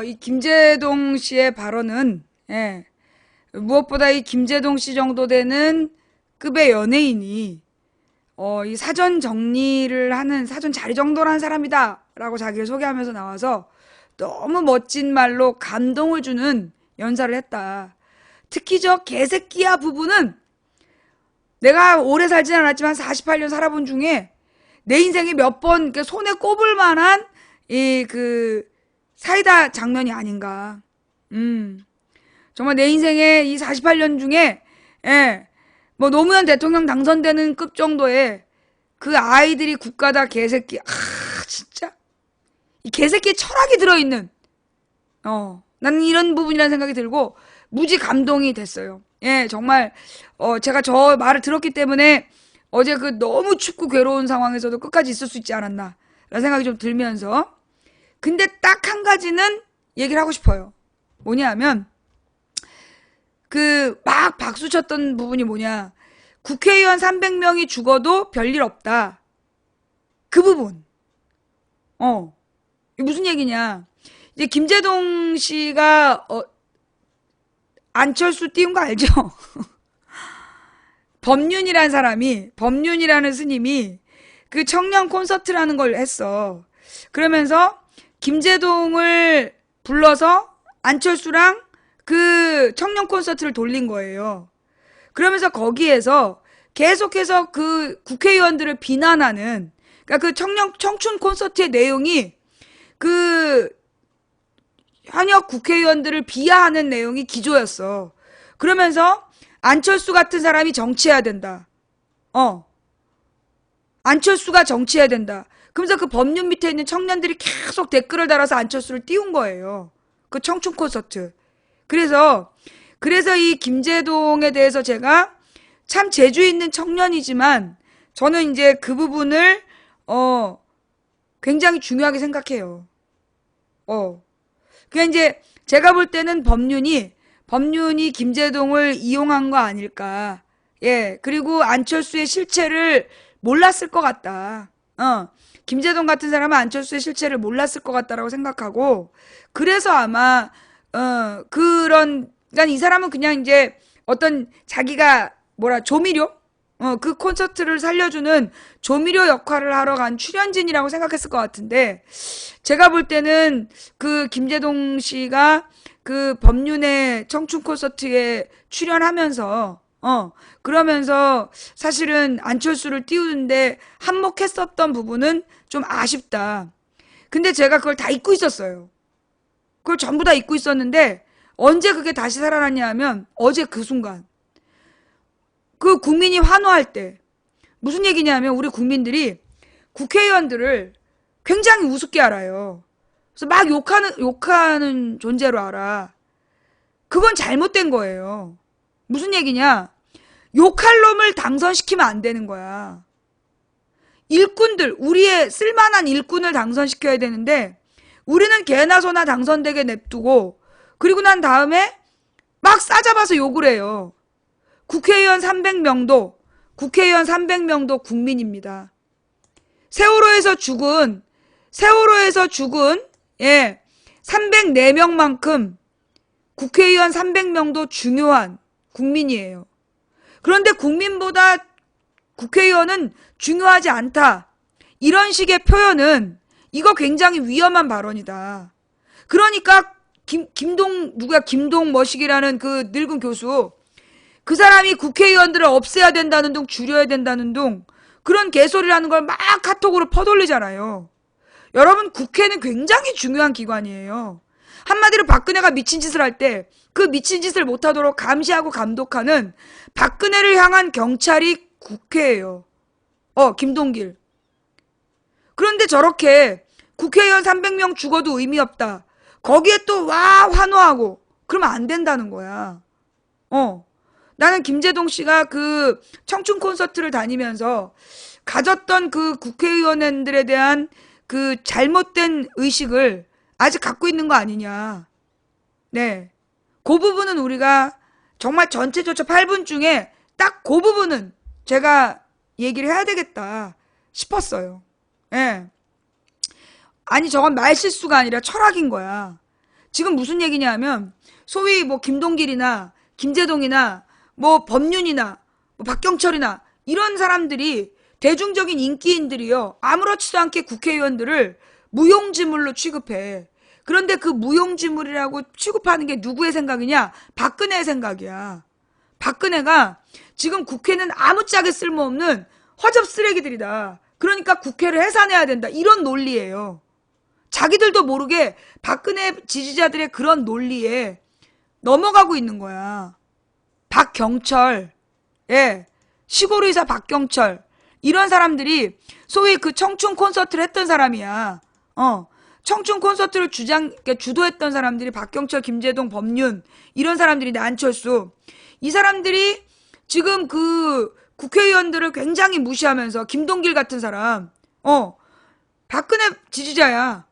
S1: 이 김제동 씨의 발언은 무엇보다 이 김제동 씨 정도 되는 급의 연예인이 이 사전 정리를 하는 사전 자리 정도를 한 사람이다 라고 자기를 소개하면서 나와서 너무 멋진 말로 감동을 주는 연사를 했다. 특히 저 개새끼야 부분은 내가 오래 살진 않았지만 48년 살아본 중에 내 인생에 몇 번 손에 꼽을 만한 사이다 장면이 아닌가. 정말 내 인생에 이 48년 중에 뭐 노무현 대통령 당선되는 급 정도의 그 아이들이 국가다 개새끼. 진짜 이 개새끼의 철학이 들어있는 나는 이런 부분이라는 생각이 들고 무지 감동이 됐어요. 정말 제가 저 말을 들었기 때문에 어제 너무 춥고 괴로운 상황에서도 끝까지 있을 수 있지 않았나 라는 생각이 좀 들면서 근데 딱 한 가지는 얘기를 하고 싶어요. 뭐냐면 막 박수 쳤던 부분이 뭐냐. 국회의원 300명이 죽어도 별일 없다. 그 부분. 이게 무슨 얘기냐. 이제 김제동 씨가 안철수 띄운 거 알죠? 법륜이라는 스님이 그 청년 콘서트라는 걸 했어. 그러면서 김제동을 불러서 안철수랑 그 청년 콘서트를 돌린 거예요. 그러면서 거기에서 계속해서 그 국회의원들을 비난하는, 그러니까 그 청춘 콘서트의 내용이 그 현역 국회의원들을 비하하는 내용이 기조였어. 그러면서 안철수 같은 사람이 정치해야 된다. 안철수가 정치해야 된다. 그러면서 그 법륜 밑에 있는 청년들이 계속 댓글을 달아서 안철수를 띄운 거예요. 그 청춘 콘서트. 그래서 이 김제동에 대해서 제가 참 재주 있는 청년이지만 저는 이제 그 부분을 굉장히 중요하게 생각해요. 그냥 이제 제가 볼 때는 법륜이 김제동을 이용한 거 아닐까. 그리고 안철수의 실체를 몰랐을 것 같다. 김제동 같은 사람은 안철수의 실체를 몰랐을 것 같다라고 생각하고, 그래서 아마 그러니까 이 사람은 그냥 이제 어떤 자기가 조미료? 그 콘서트를 살려주는 조미료 역할을 하러 간 출연진이라고 생각했을 것 같은데, 제가 볼 때는 그 김제동 씨가 그 법륜의 청춘 콘서트에 출연하면서 그러면서 사실은 안철수를 띄우는데 한몫했었던 부분은 좀 아쉽다. 근데 제가 그걸 다 잊고 있었어요. 그걸 전부 다 잊고 있었는데 언제 그게 다시 살아났냐 하면 어제 그 순간. 그 국민이 환호할 때. 무슨 얘기냐면 우리 국민들이 국회의원들을 굉장히 우습게 알아요. 그래서 막 욕하는 존재로 알아. 그건 잘못된 거예요. 무슨 얘기냐? 욕할 놈을 당선시키면 안 되는 거야. 일꾼들, 우리의 쓸만한 일꾼을 당선시켜야 되는데 우리는 개나 소나 당선되게 냅두고 그리고 난 다음에 막 싸잡아서 욕을 해요. 국회의원 300명도 국민입니다. 세월호에서 죽은 304명만큼 국회의원 300명도 중요한 국민이에요. 그런데 국민보다 국회의원은 중요하지 않다. 이런 식의 표현은 이거 굉장히 위험한 발언이다. 그러니까 김동 머식이라는 그 늙은 교수, 그 사람이 국회의원들을 없애야 된다는 둥 줄여야 된다는 둥 그런 개소리라는 걸 막 카톡으로 퍼돌리잖아요. 여러분, 국회는 굉장히 중요한 기관이에요. 한마디로 박근혜가 미친 짓을 할 때 그 미친 짓을 못하도록 감시하고 감독하는 박근혜를 향한 경찰이 국회예요. 김동길. 그런데 저렇게 국회의원 300명 죽어도 의미 없다. 거기에 또 환호하고 그러면 안 된다는 거야. 나는 김제동 씨가 그 청춘 콘서트를 다니면서 가졌던 그 국회의원들에 대한 그 잘못된 의식을 아직 갖고 있는 거 아니냐. 네. 그 부분은 우리가 정말 전체조차 8분 중에 딱 그 부분은 제가 얘기를 해야 되겠다 싶었어요. 예. 아니, 저건 말실수가 아니라 철학인 거야. 지금 무슨 얘기냐면, 소위 뭐 김동길이나 김제동이나 뭐 법륜이나 뭐 박경철이나 이런 사람들이 대중적인 인기인들이요. 아무렇지도 않게 국회의원들을 무용지물로 취급해. 그런데 그 무용지물이라고 취급하는 게 누구의 생각이냐? 박근혜의 생각이야. 박근혜가 지금 국회는 아무짝에 쓸모없는 허접 쓰레기들이다. 그러니까 국회를 해산해야 된다. 이런 논리예요. 자기들도 모르게 박근혜 지지자들의 그런 논리에 넘어가고 있는 거야. 박경철, 시골의사 박경철, 이런 사람들이 소위 그 청춘 콘서트를 했던 사람이야. 청춘 콘서트를 주도했던 사람들이 박경철, 김제동, 법륜, 이런 사람들인데, 안철수. 이 사람들이 지금 그 국회의원들을 굉장히 무시하면서, 김동길 같은 사람, 박근혜 지지자야.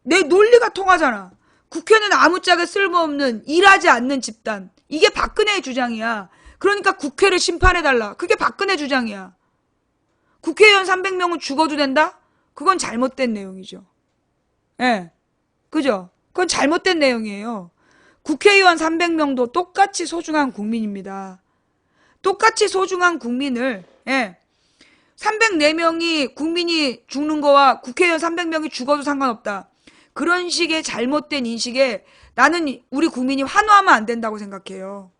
S1: 내 논리가 통하잖아. 국회는 아무짝에 쓸모없는, 일하지 않는 집단. 이게 박근혜의 주장이야. 그러니까 국회를 심판해달라. 그게 박근혜 주장이야. 국회의원 300명은 죽어도 된다? 그건 잘못된 내용이죠. 그죠? 그건 잘못된 내용이에요. 국회의원 300명도 똑같이 소중한 국민입니다. 똑같이 소중한 국민을, 304명이 국민이 죽는 거와 국회의원 300명이 죽어도 상관없다. 그런 식의 잘못된 인식에 나는 우리 국민이 환호하면 안 된다고 생각해요.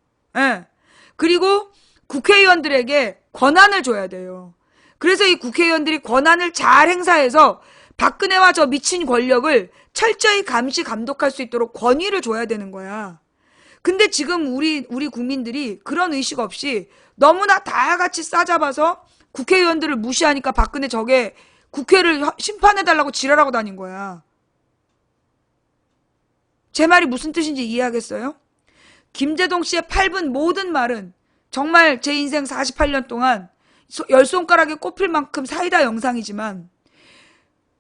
S1: 그리고 국회의원들에게 권한을 줘야 돼요. 그래서 이 국회의원들이 권한을 잘 행사해서 박근혜와 저 미친 권력을 철저히 감시 감독할 수 있도록 권위를 줘야 되는 거야. 근데 지금 우리 국민들이 그런 의식 없이 너무나 다 같이 싸잡아서 국회의원들을 무시하니까 박근혜 저게 국회를 심판해달라고 지랄하고 다닌 거야. 제 말이 무슨 뜻인지 이해하겠어요? 김제동 씨의 8분 모든 말은 정말 제 인생 48년 동안 열 손가락에 꼽힐 만큼 사이다 영상이지만,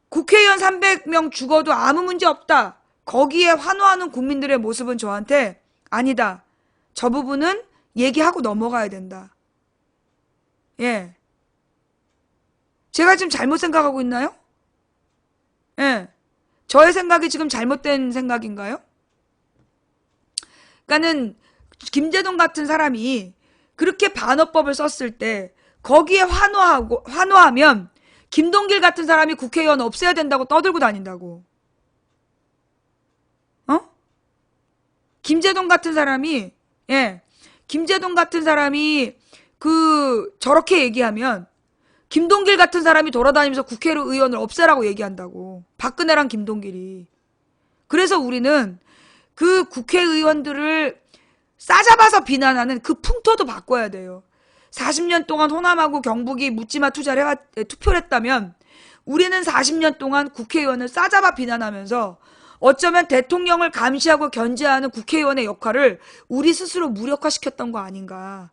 S1: 국회의원 300명 죽어도 아무 문제 없다. 거기에 환호하는 국민들의 모습은 저한테 아니다. 저 부분은 얘기하고 넘어가야 된다. 제가 지금 잘못 생각하고 있나요? 저의 생각이 지금 잘못된 생각인가요? 그러니까는 김제동 같은 사람이 그렇게 반어법을 썼을 때 거기에 환호하면 김동길 같은 사람이 국회의원 없애야 된다고 떠들고 다닌다고. 김제동 같은 사람이 저렇게 얘기하면 김동길 같은 사람이 돌아다니면서 국회의원을 없애라고 얘기한다고. 박근혜랑 김동길이. 그래서 우리는 그 국회의원들을 싸잡아서 비난하는 그 풍토도 바꿔야 돼요. 40년 동안 호남하고 경북이 묻지마 투표를 했다면 우리는 40년 동안 국회의원을 싸잡아 비난하면서 어쩌면 대통령을 감시하고 견제하는 국회의원의 역할을 우리 스스로 무력화시켰던 거 아닌가.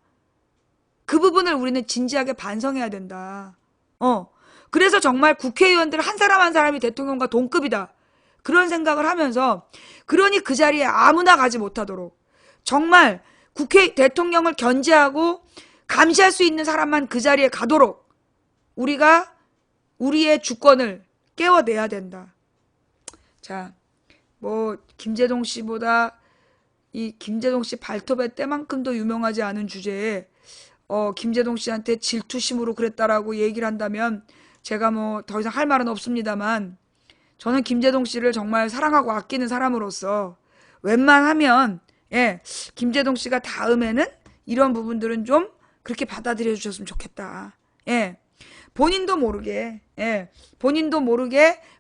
S1: 그 부분을 우리는 진지하게 반성해야 된다. 그래서 정말 국회의원들 한 사람 한 사람이 대통령과 동급이다. 그런 생각을 하면서, 그러니 그 자리에 아무나 가지 못하도록 정말 국회 대통령을 견제하고 감시할 수 있는 사람만 그 자리에 가도록 우리가 우리의 주권을 깨워내야 된다. 자, 뭐 김제동 씨보다 이 김제동 씨 발톱의 때만큼도 유명하지 않은 주제에 김제동 씨한테 질투심으로 그랬다라고 얘기를 한다면 제가 뭐 더 이상 할 말은 없습니다만, 저는 김제동 씨를 정말 사랑하고 아끼는 사람으로서 웬만하면 김제동 씨가 다음에는 이런 부분들은 좀 그렇게 받아들여 주셨으면 좋겠다. 본인도 모르게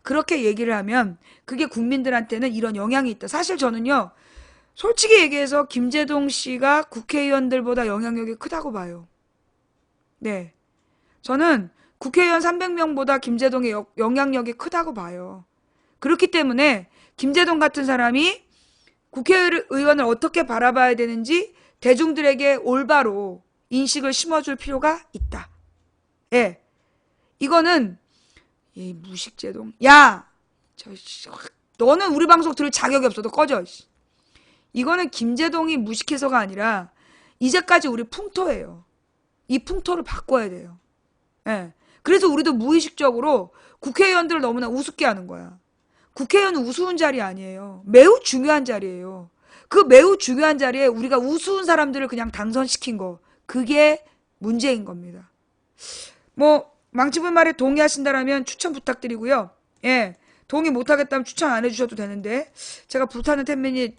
S1: 그렇게 얘기를 하면 그게 국민들한테는 이런 영향이 있다. 사실 저는요, 솔직히 얘기해서 김제동 씨가 국회의원들보다 영향력이 크다고 봐요. 네. 저는 국회의원 300명보다 김제동의 영향력이 크다고 봐요. 그렇기 때문에 김제동 같은 사람이 국회의원을 어떻게 바라봐야 되는지 대중들에게 올바로 인식을 심어줄 필요가 있다. 이거는 이 무식제동, 야, 너는 우리 방송 들을 자격이 없어. 너 꺼져. 이거는 김제동이 무식해서가 아니라 이제까지 우리 풍토예요. 이 풍토를 바꿔야 돼요. 그래서 우리도 무의식적으로 국회의원들을 너무나 우습게 하는 거야. 국회의원은 우스운 자리 아니에요. 매우 중요한 자리예요. 그 매우 중요한 자리에 우리가 우스운 사람들을 그냥 당선시킨 거, 그게 문제인 겁니다. 뭐 망치분 말에 동의하신다라면 추천 부탁드리고요. 동의 못하겠다면 추천 안 해주셔도 되는데, 제가 불타는 템민이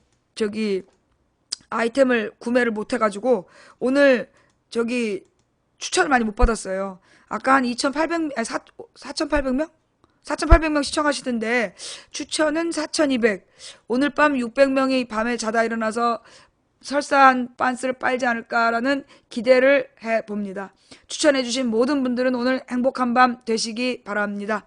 S1: 아이템을 구매를 못해가지고 오늘 추천을 많이 못 받았어요. 아까 한 4,800명? 4,800명 시청하시던데 추천은 4,200. 오늘 밤 600명이 밤에 자다 일어나서 설사한 빤스를 빨지 않을까라는 기대를 해봅니다. 추천해주신 모든 분들은 오늘 행복한 밤 되시기 바랍니다.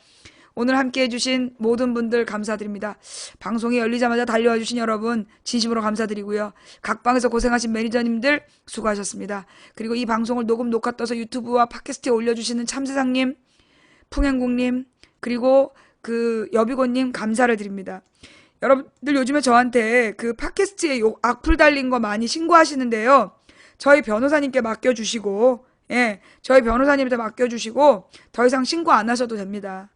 S1: 오늘 함께 해주신 모든 분들 감사드립니다. 방송이 열리자마자 달려와주신 여러분 진심으로 감사드리고요. 각 방에서 고생하신 매니저님들 수고하셨습니다. 그리고 이 방송을 녹화 떠서 유튜브와 팟캐스트에 올려주시는 참세상님, 풍행국님, 그리고 여비곤님 감사를 드립니다. 여러분들 요즘에 저한테 팟캐스트에 악플 달린 거 많이 신고하시는데요. 저희 변호사님께 맡겨주시고, 저희 변호사님한테 맡겨주시고 더 이상 신고 안 하셔도 됩니다.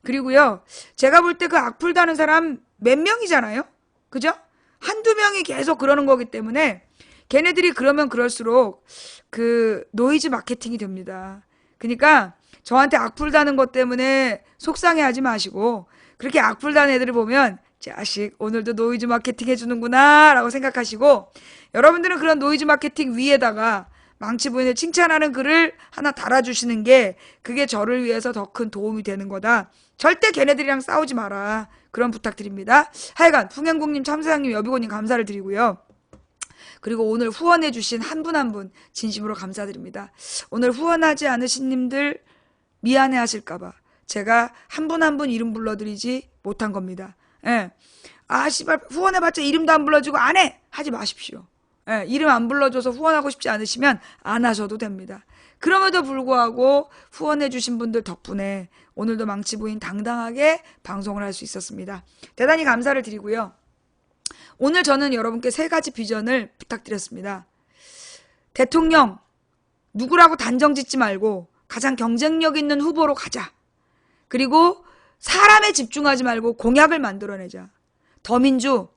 S1: 그리고요, 제가 볼 때 악플 다는 사람 몇 명이잖아요? 그죠? 한두 명이 계속 그러는 거기 때문에 걔네들이 그러면 그럴수록 노이즈 마케팅이 됩니다. 그러니까 저한테 악플 다는 것 때문에 속상해 하지 마시고, 그렇게 악플 다는 애들을 보면 자식 오늘도 노이즈 마케팅 해주는구나 라고 생각하시고, 여러분들은 그런 노이즈 마케팅 위에다가 망치부인을 칭찬하는 글을 하나 달아주시는 게 그게 저를 위해서 더 큰 도움이 되는 거다. 절대 걔네들이랑 싸우지 마라. 그런 부탁드립니다. 하여간 풍행국님, 참사장님, 여비고님 감사를 드리고요. 그리고 오늘 후원해주신 한 분 한 분 진심으로 감사드립니다. 오늘 후원하지 않으신 님들 미안해 하실까봐 제가 한 분 한 분 이름 불러드리지 못한 겁니다. 씨발 후원해봤자 이름도 안 불러주고 안 해! 하지 마십시오. 이름 안 불러줘서 후원하고 싶지 않으시면 안 하셔도 됩니다. 그럼에도 불구하고 후원해주신 분들 덕분에 오늘도 망치부인 당당하게 방송을 할 수 있었습니다. 대단히 감사를 드리고요. 오늘 저는 여러분께 3가지 비전을 부탁드렸습니다. 대통령 누구라고 단정 짓지 말고 가장 경쟁력 있는 후보로 가자. 그리고 사람에 집중하지 말고 공약을 만들어내자. 더민주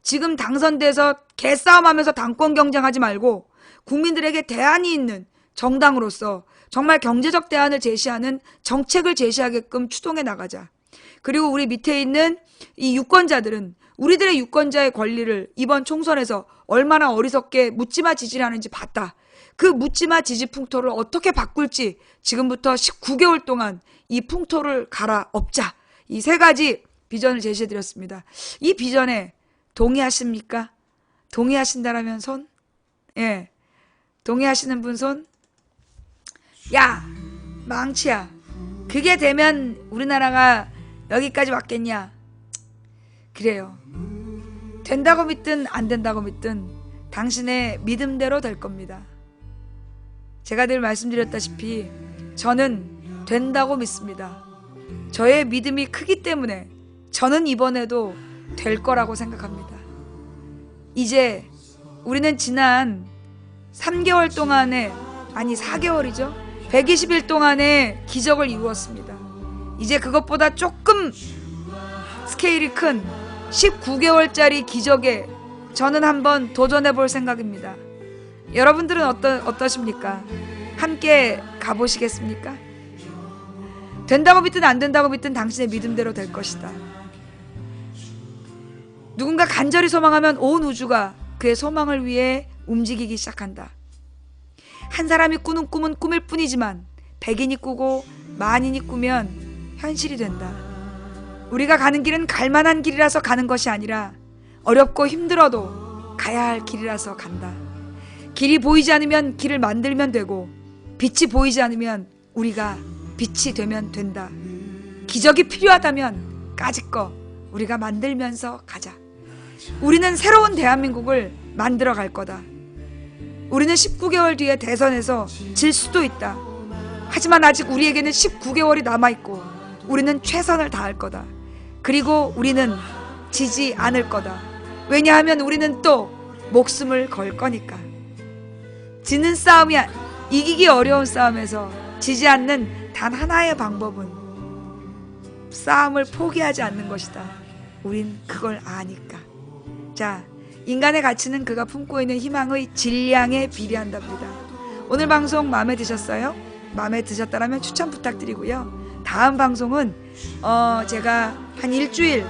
S1: 지금 당선돼서 개싸움하면서 당권 경쟁하지 말고 국민들에게 대안이 있는 정당으로서 정말 경제적 대안을 제시하는 정책을 제시하게끔 추동해 나가자. 그리고 우리 밑에 있는 이 유권자들은 우리들의 유권자의 권리를 이번 총선에서 얼마나 어리석게 묻지마 지지를 하는지 봤다. 그 묻지마 지지 풍토를 어떻게 바꿀지 지금부터 19개월 동안 이 풍토를 갈아엎자. 이 3가지 비전을 제시해드렸습니다. 이 비전에 동의하십니까? 동의하신다라면 손? 동의하시는 분 손? 야, 망치야. 그게 되면 우리나라가 여기까지 왔겠냐? 그래요. 된다고 믿든 안 된다고 믿든 당신의 믿음대로 될 겁니다. 제가 늘 말씀드렸다시피 저는 된다고 믿습니다. 저의 믿음이 크기 때문에 저는 이번에도 될 거라고 생각합니다. 이제 우리는 지난 3개월 동안에, 아니 4개월이죠. 120일 동안에 기적을 이루었습니다. 이제 그것보다 조금 스케일이 큰 19개월짜리 기적에 저는 한번 도전해 볼 생각입니다. 여러분들은 어떠십니까? 함께 가보시겠습니까? 된다고 믿든 안 된다고 믿든 당신의 믿음대로 될 것이다. 누군가 간절히 소망하면 온 우주가 그의 소망을 위해 움직이기 시작한다. 한 사람이 꾸는 꿈은 꿈일 뿐이지만 100인이 꾸고 만인이 꾸면 현실이 된다. 우리가 가는 길은 갈만한 길이라서 가는 것이 아니라 어렵고 힘들어도 가야 할 길이라서 간다. 길이 보이지 않으면 길을 만들면 되고, 빛이 보이지 않으면 우리가 빛이 되면 된다. 기적이 필요하다면 까짓거 우리가 만들면서 가자. 우리는 새로운 대한민국을 만들어 갈 거다. 우리는 19개월 뒤에 대선에서 질 수도 있다. 하지만 아직 우리에게는 19개월이 남아있고 우리는 최선을 다할 거다. 그리고 우리는 지지 않을 거다. 왜냐하면 우리는 또 목숨을 걸 거니까. 지는 싸움이 이기기 어려운 싸움에서 지지 않는 단 하나의 방법은 싸움을 포기하지 않는 것이다. 우린 그걸 아니까. 자, 인간의 가치는 그가 품고 있는 희망의 질량에 비례한답니다. 오늘 방송 마음에 드셨어요? 마음에 드셨다면 추천 부탁드리고요. 다음 방송은 제가 한 일주일,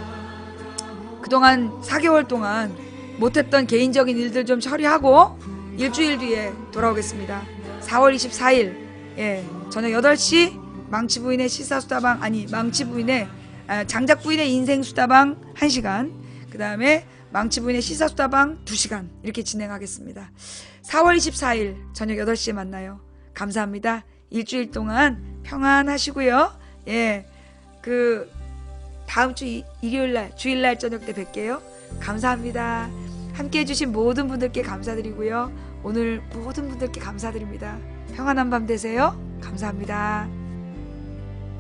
S1: 그동안 4개월 동안 못했던 개인적인 일들 좀 처리하고 일주일 뒤에 돌아오겠습니다. 4월 24일 저녁 8시 망치부인의 시사수다방, 아니 망치부인의 장작부인의 인생수다방 1시간, 그 다음에 망치부인의 시사수다방 2시간 이렇게 진행하겠습니다. 4월 24일 저녁 8시에 만나요. 감사합니다. 일주일 동안 평안하시고요. 그 다음 주 일요일날, 주일날 저녁 때 뵐게요. 감사합니다. 함께 해주신 모든 분들께 감사드리고요. 오늘 모든 분들께 감사드립니다. 평안한 밤 되세요. 감사합니다.